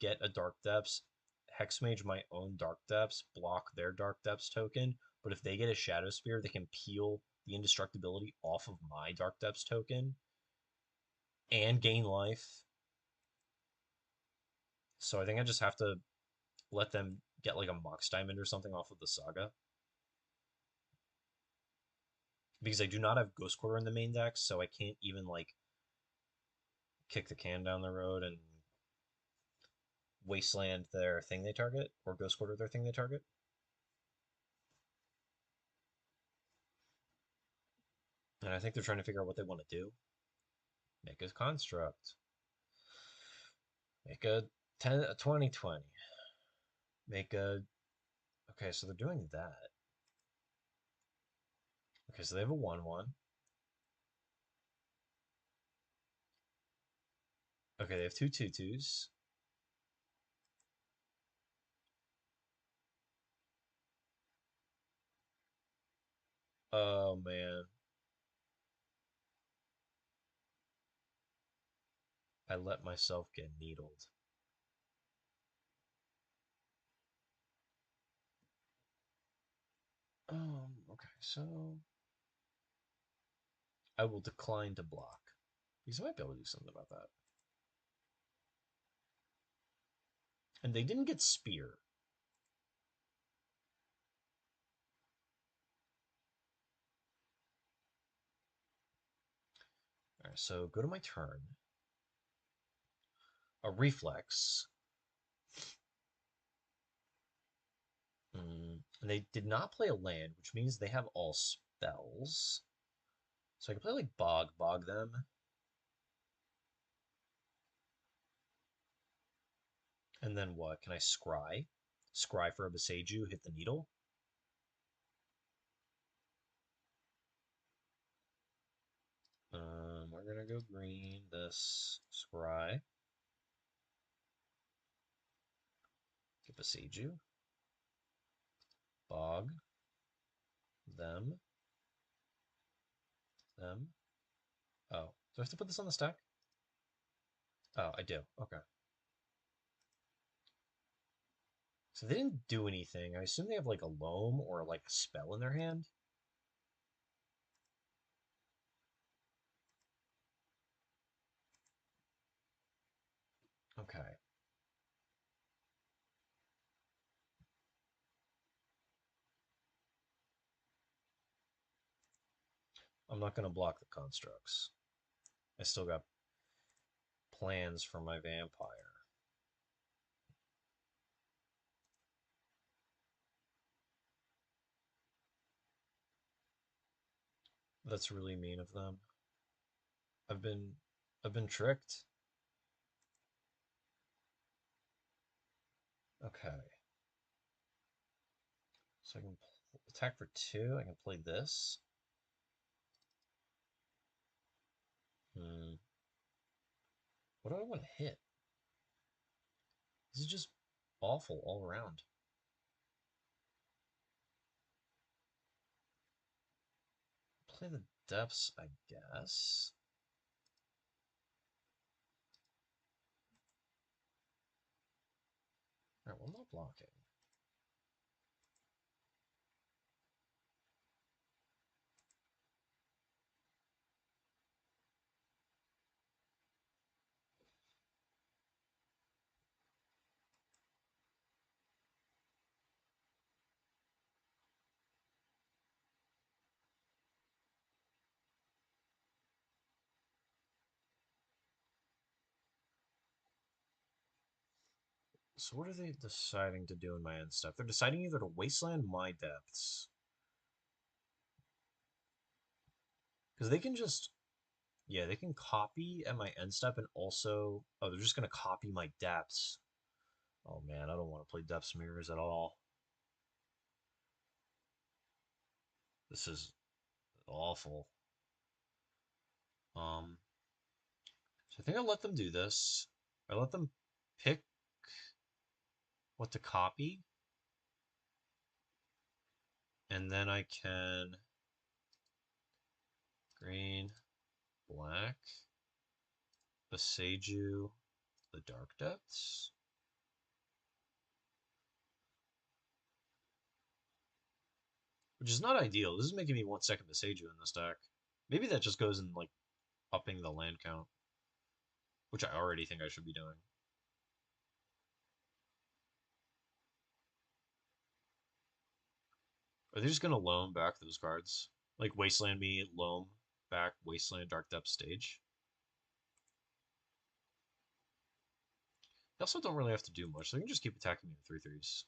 get a Dark Depths, Hexmage my own Dark Depths, block their Dark Depths token. But if they get a Shadow Spear, they can peel the indestructibility off of my Dark Depths token and gain life. So I think I just have to let them get like a Mox Diamond or something off of the Saga. Because I do not have Ghost Quarter in the main deck, so I can't even like kick the can down the road and Wasteland their thing they target, or Ghost Quarter their thing they target. And I think they're trying to figure out what they want to do. Make a construct. Make a 10, a 2020. Make a. Okay, so they're doing that. Okay, so they have a 1/1. Okay, they have two 2/2s. Oh man, I let myself get needled. Okay, so I will decline to block. Because I might be able to do something about that. And they didn't get spear. Alright, so go to my turn. A reflex. And they did not play a land, which means they have all spells. So I can play like bog them. And then what? Can I scry? Scry for a Beseiju, hit the needle. We're gonna go green this scry. Get Beseiju. Bog. Them. Them. Oh, do I have to put this on the stack? Oh, I do. Okay. So they didn't do anything. I assume they have like a loam or like a spell in their hand. Okay. I'm not gonna block the constructs. I still got plans for my vampire. That's really mean of them. I've been I've been tricked. Okay. So I can attack for 2. I can play this. Hmm. What do I want to hit? This is just awful all around. Play the depths, I guess. Alright, well, I'm not blocking. So what are they deciding to do in my end stuff? They're deciding either to wasteland my depths. Because they can just, yeah, they can copy at my end step and also, oh, they're just going to copy my depths. Oh man, I don't want to play depths mirrors at all. This is awful. Um, so I think I let them do this. I let them pick what to copy. And then I can green, black, Beseiju, the Dark Depths. Which is not ideal. This is making me want second Beseiju in this deck. Maybe that just goes in like upping the land count, which I already think I should be doing. Are they just gonna loam back those cards? Like Wasteland me, loam back Wasteland Dark Depth stage? They also don't really have to do much. They can just keep attacking me with 3/3s.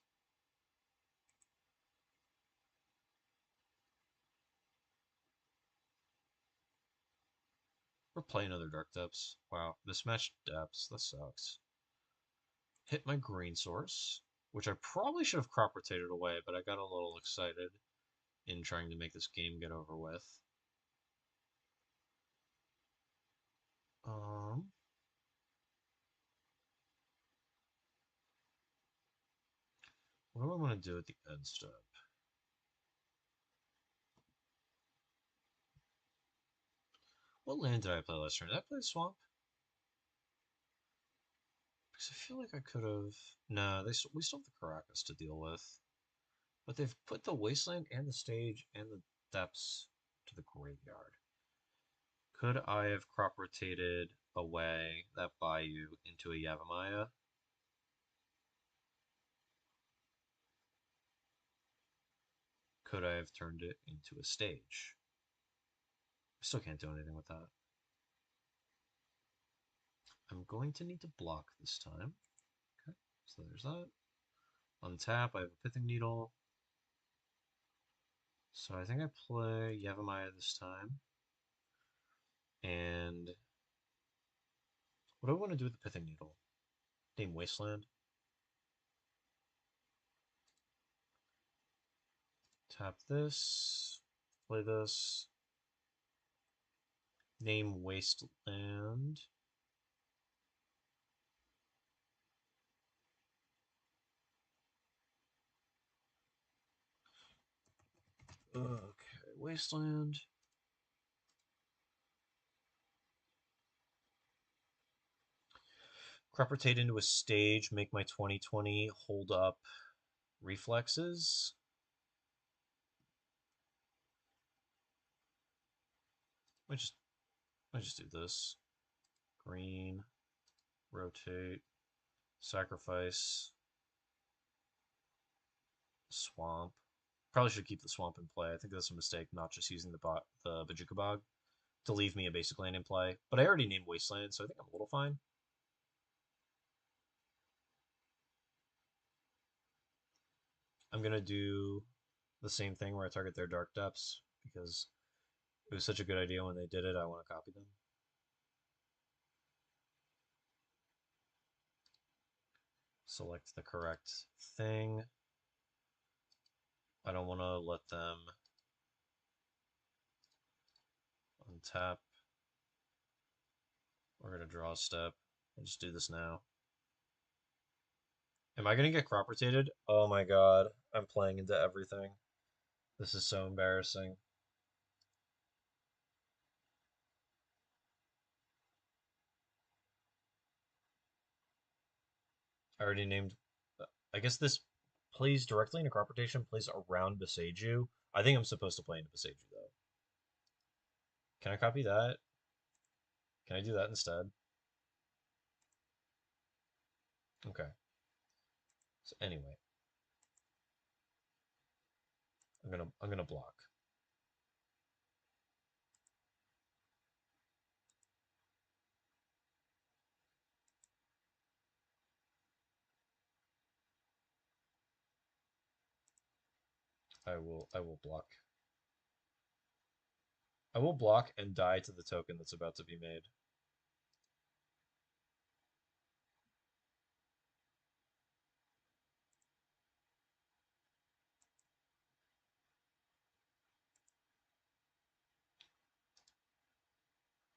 Or play another Dark Depths. Wow, mismatched depths. That sucks. Hit my green source, which I probably should have crop rotated away, but I got a little excited in trying to make this game get over with. Um, what do I want to do at the end step? What land did I play last turn? Did I play Swamp? Because I feel like I could have. Nah, we still have the Caracas to deal with. But they've put the Wasteland and the stage and the depths to the graveyard. Could I have crop rotated away that Bayou into a Yavimaya? Could I have turned it into a stage? I still can't do anything with that. I'm going to need to block this time. Okay, so there's that. Untap, I have a Pithing Needle. So I think I play Yavimaya this time. And what do I want to do with the Pithing Needle? Name Wasteland. Tap this. Play this. Name Wasteland. Okay, Wasteland. Crop rotate into a stage, make my 2020 hold up reflexes. I just do this. Green, rotate, sacrifice, swamp. Probably should keep the swamp in play. I think that's a mistake, not just using the Bajuka Bog to leave me a basic land in play. But I already named Wasteland, so I think I'm a little fine. I'm gonna do the same thing where I target their Dark Depths because it was such a good idea when they did it. I want to copy them. Select the correct thing. I don't want to let them untap. We're going to draw a step. I'll just do this now. Am I going to get crop rotated? Oh my god. I'm playing into everything. This is so embarrassing. I already named... I guess this plays directly into crop rotation, plays around Beseiju. I think I'm supposed to play into Beseiju, though. Can I copy that? Can I do that instead? Okay. So anyway, I'm gonna block. I will block. I will block and die to the token that's about to be made.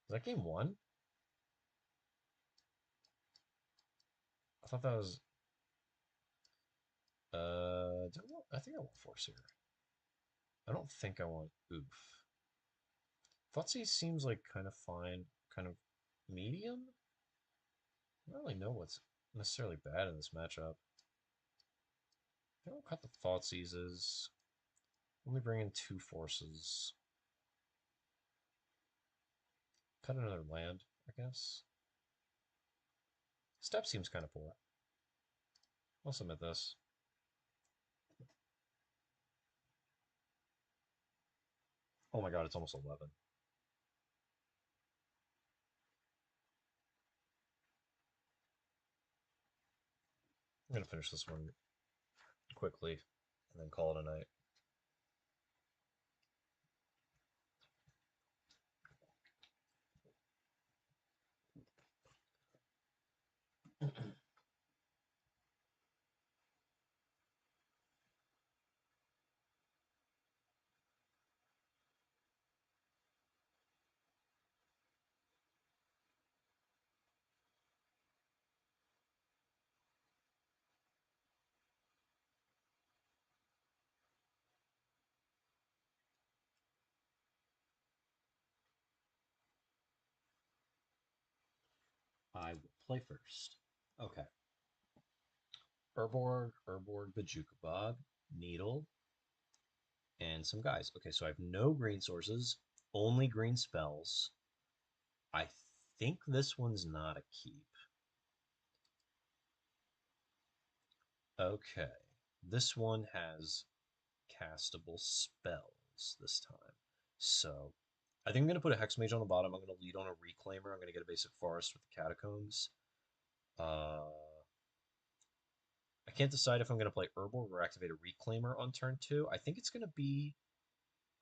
Is that game one? I thought that was I think I want force here. I don't think I want Oof. Futzy seems like kind of fine, kind of medium. I don't really know what's necessarily bad in this matchup. I don't cut the Thoughtseize. Let me bring in two forces. Cut another land, I guess. Step seems kind of poor. I'll submit this. Oh my god, it's almost 11. I'm gonna finish this one quickly and then call it a night. I will play first. Okay. Urborg, Bajuka Bog, Needle, and some guys. Okay, so I have no green sources, only green spells. I think this one's not a keep. Okay, this one has castable spells this time. So I think I'm going to put a Hex Mage on the bottom. I'm going to lead on a Reclaimer. I'm going to get a basic Forest with the Catacombs. I can't decide if I'm going to play Herbal or activate a Reclaimer on turn 2. I think it's going to be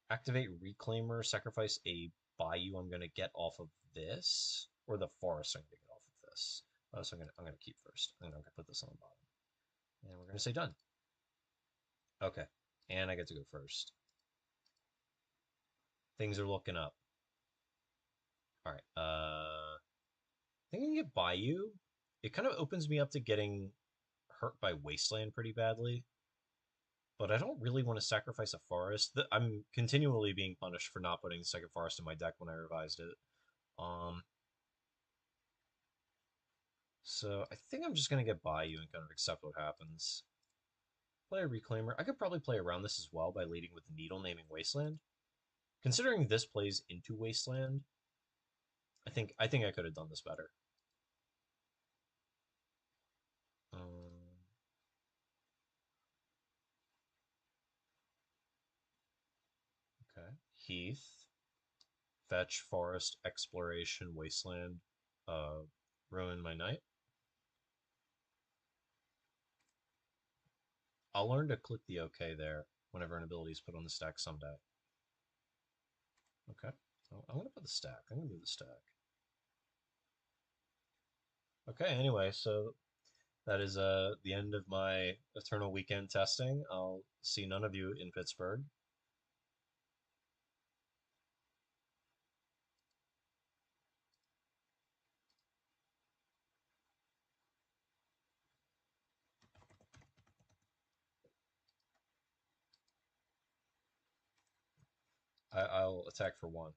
activate Reclaimer, sacrifice a Bayou I'm going to get off of this, or the Forest I'm going to get off of this. So I'm going to keep first. I'm going to put this on the bottom. And we're going to say done. Okay. And I get to go first. Things are looking up. All right. I think I can get Bayou. It kind of opens me up to getting hurt by Wasteland pretty badly. But I don't really want to sacrifice a forest. I'm continually being punished for not putting the second forest in my deck when I revised it. Um, so I think I'm just gonna get Bayou and kind of accept what happens. Play a Reclaimer. I could probably play around this as well by leading with Needle naming Wasteland. Considering this plays into Wasteland, I think I could have done this better. Um, okay. Heath, Fetch, Forest, Exploration, Wasteland, Ruin my night. I'll learn to click the OK there whenever an ability is put on the stack someday. Okay. I'm going to put the stack. I'm going to move the stack. Okay, anyway, so that is the end of my Eternal Weekend testing. I'll see none of you in Pittsburgh. I'll attack for 1.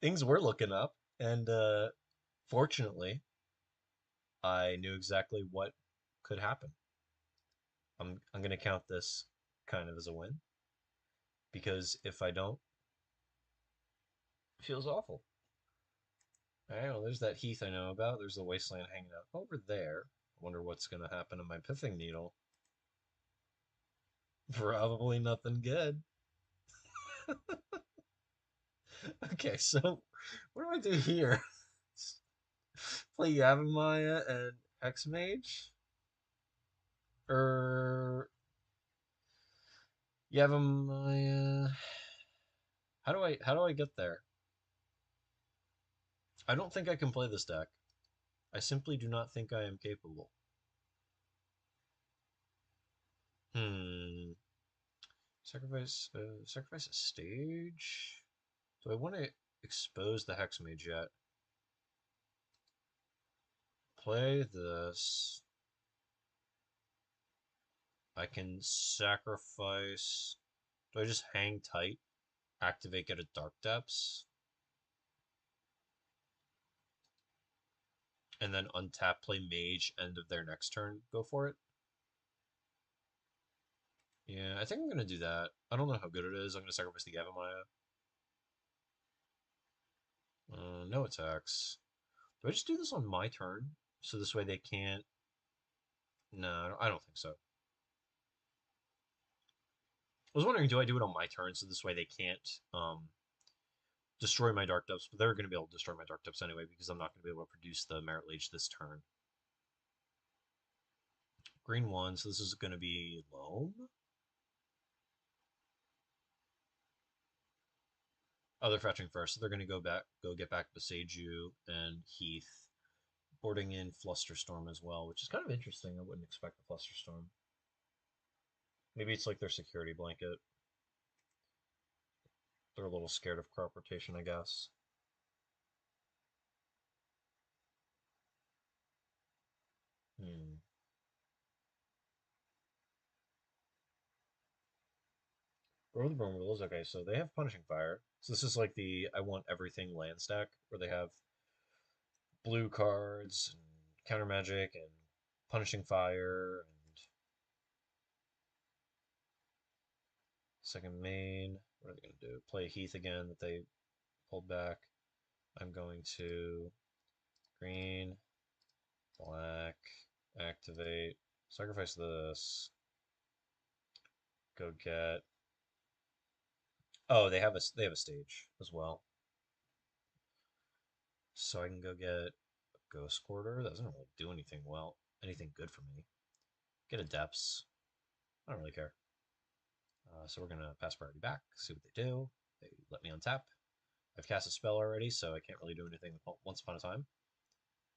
Things were looking up, and fortunately, I knew exactly what could happen. I'm going to count this kind of as a win, because if I don't, it feels awful. All right, well, there's that heath I know about. There's the wasteland hanging out over there. I wonder what's going to happen to my pithing needle. Probably nothing good. Okay, so what do I do here? Play Yavimaya and Hexmage? Or Yavimaya? How do I get there? I don't think I can play this deck. I simply do not think I am capable. Sacrifice a stage. Do I want to expose the Hex Mage yet? Play this. I can sacrifice. Do I just hang tight? Activate, get a Dark Depths, and then untap, play Mage, end of their next turn. Go for it. Yeah, I think I'm gonna do that. I don't know how good it is. I'm gonna sacrifice the Yavimaya. No attacks. Do I just do this on my turn? So this way they can't. No, I don't think so. I was wondering, do I do it on my turn so this way they can't destroy my Dark Depths? But they're going to be able to destroy my Dark Depths anyway because I'm not going to be able to produce the Merit Lage this turn. Green 1, so this is going to be Loam. Oh, they're fetching first, so they're going to go get back Beseiju and Heath, boarding in Flusterstorm as well, which is kind of interesting. I wouldn't expect a Flusterstorm. Maybe it's like their security blanket. They're a little scared of crop rotation, I guess. Hmm. Roar the Bone Rules. Okay, so they have Punishing Fire. So this is like the I want everything land stack where they have blue cards and counter magic and Punishing Fire and second main. What are they going to do? Play Heath again that they pulled back. I'm going to green, black, activate, sacrifice this, go get. Oh, they have a stage as well. So I can go get Ghost Quarter. That doesn't really do anything good for me. Get a Depths. I don't really care. So we're gonna pass priority back, see what they do. They let me untap. I've cast a spell already, so I can't really do anything with Once Upon a Time.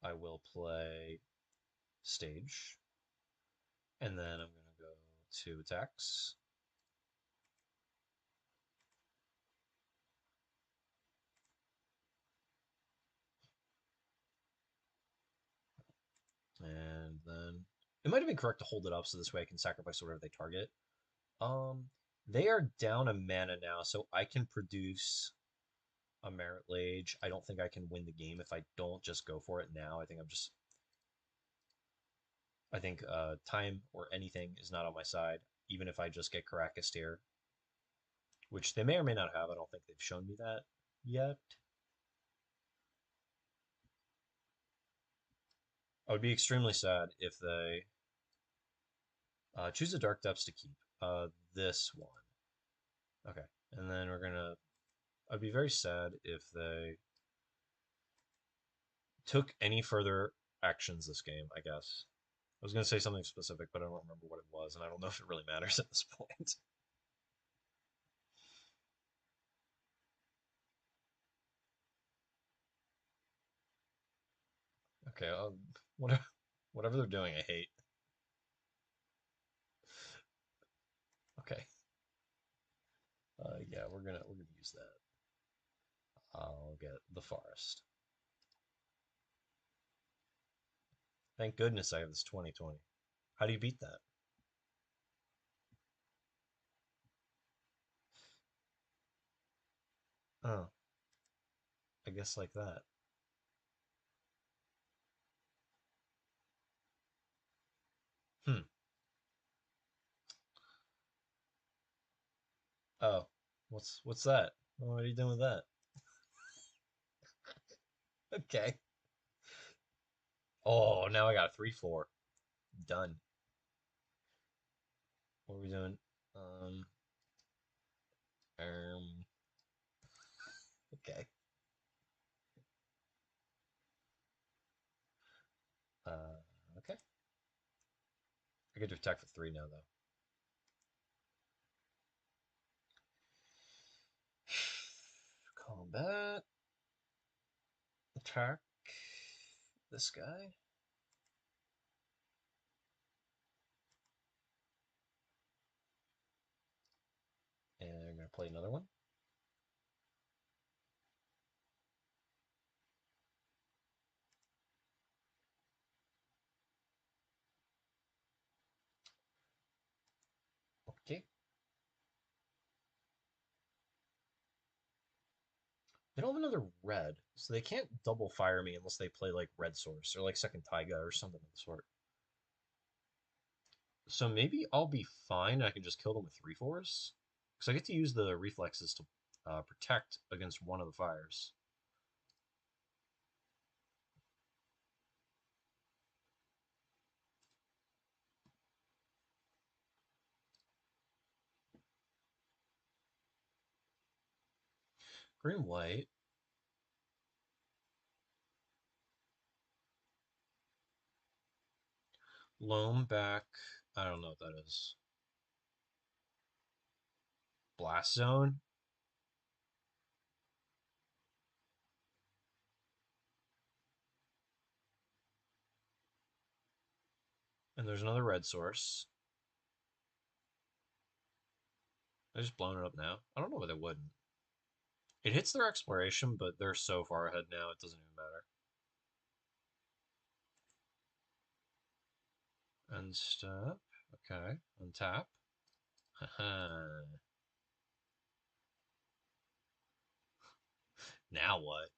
I will play Stage, and then I'm gonna go to attacks. And then it might have been correct to hold it up so this way I can sacrifice whatever they target. Um, they are down a mana now, so I can produce a Merit Lage. I don't think I can win the game if I don't just go for it now. I think time or anything is not on my side, even if I just get Caracas here, which they may or may not have. I don't think they've shown me that yet. I would be extremely sad if they choose a Dark Depths to keep. This one. Okay. And then I'd be very sad if they took any further actions this game, I guess. I was going to say something specific, but I don't remember what it was, and I don't know if it really matters at this point. Okay, whatever, whatever they're doing, I hate. Okay, yeah, we're gonna use that. I'll get the forest. Thank goodness I have this 2020. How do you beat that? Oh, I guess like that. Hmm. Oh, what's that? What are you doing with that? Okay. Oh, now I got a 3/4. Done. What are we doing? Um, um, okay. Okay. I get to attack for 3 now, though. Combat. Attack. This guy. Play another one. Okay. They don't have another red, so they can't double fire me unless they play like red source or like second Taiga or something of the sort. So maybe I'll be fine. I can just kill them with 3/4s. Because I get to use the reflexes to protect against one of the fires. Green white. Loam back. I don't know what that is. Blast zone. And there's another red source. I just blown it up now. I don't know why they wouldn't. It hits their exploration, but they're so far ahead now it doesn't even matter. Unstep. Okay. Untap. Now what?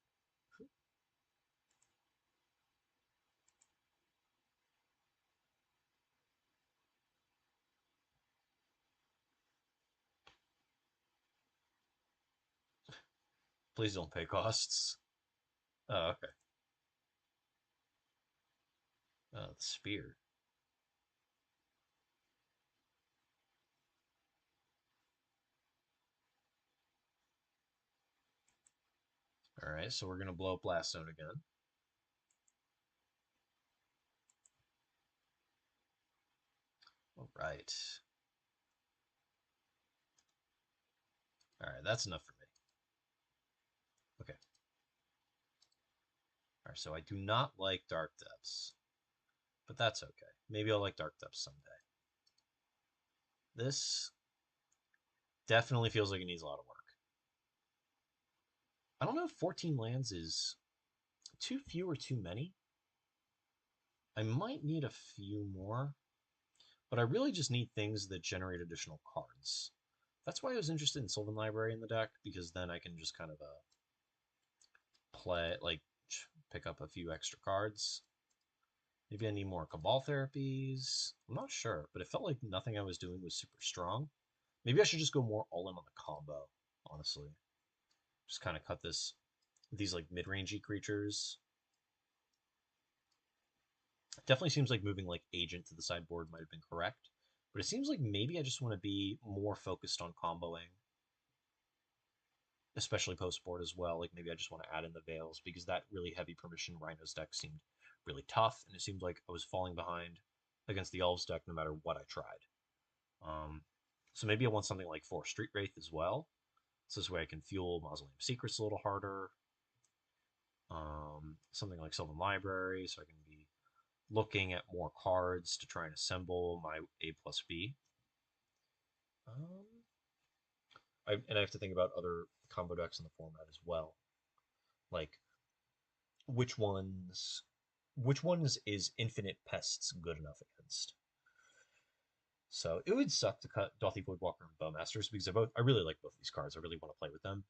Please don't pay costs. Oh, okay. The spear. All right, so we're gonna blow up Blast Zone again. All right. All right, that's enough for me. Okay. All right, so I do not like Dark Depths, but that's okay. Maybe I'll like Dark Depths someday. This definitely feels like it needs a lot of work. I don't know if 14 lands is too few or too many. I might need a few more, but I really just need things that generate additional cards. That's why I was interested in Sylvan Library in the deck, because then I can just kind of play, like, pick up a few extra cards. Maybe I need more Cabal therapies. I'm not sure, but it felt like nothing I was doing was super strong. Maybe I should just go more all in on the combo, honestly. Just kind of cut these like mid-rangey creatures. Definitely seems like moving like Agent to the sideboard might have been correct, but it seems like maybe I just want to be more focused on comboing, especially post board as well. Like maybe I just want to add in the Veils because that really heavy permission Rhinos deck seemed really tough, and it seemed like I was falling behind against the Elves deck no matter what I tried. Um, so maybe I want something like Forest Street Wraith as well. So this way I can fuel Mausoleum Secrets a little harder. Something like Sylvan Library, so I can be looking at more cards to try and assemble my A plus B. Um, and I have to think about other combo decks in the format as well. Like which ones is Infinite Pests good enough against? So it would suck to cut Dothy Voidwalker and Bowmasters because I really like both these cards. I really want to play with them,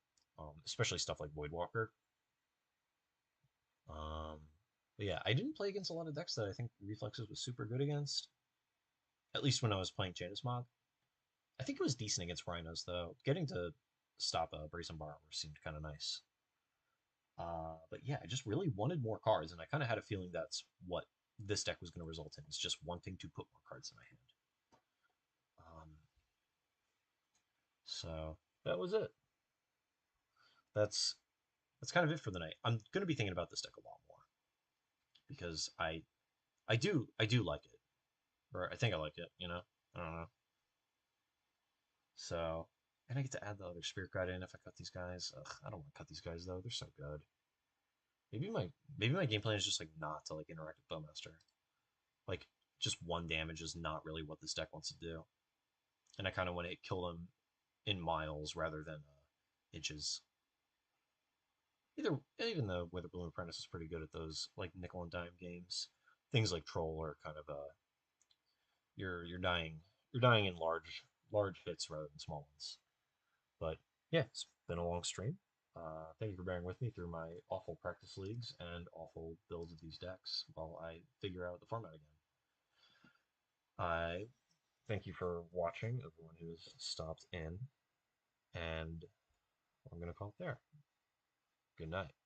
especially stuff like Voidwalker. Um, but yeah, I didn't play against a lot of decks that I think Reflexes was super good against. At least when I was playing Smog. I think it was decent against Rhinos though. Getting to stop a Brazen Bar Armor seemed kind of nice. But yeah, I just really wanted more cards, and I kind of had a feeling that's what this deck was going to result in, is just wanting to put more cards in my hand. So that was it. That's that's kind of it for the night. I'm going to be thinking about this deck a lot more because I do like it, or I think I like it. I don't know. So, and I get to add the other Spirit Guide in if I cut these guys. Ugh, I don't want to cut these guys though. They're so good. Maybe my game plan is just like not to like interact with Bowmaster. Like just one damage is not really what this deck wants to do, and I kind of want to kill them in miles rather than inches. Even though Wither Bloom Apprentice is pretty good at those like nickel and dime games, things like Troll are kind of you're dying in large hits rather than small ones. But yeah, it's been a long stream. Thank you for bearing with me through my awful practice leagues and awful builds of these decks while I figure out the format again. I thank you for watching, everyone who has stopped in, and I'm going to call it there. Good night.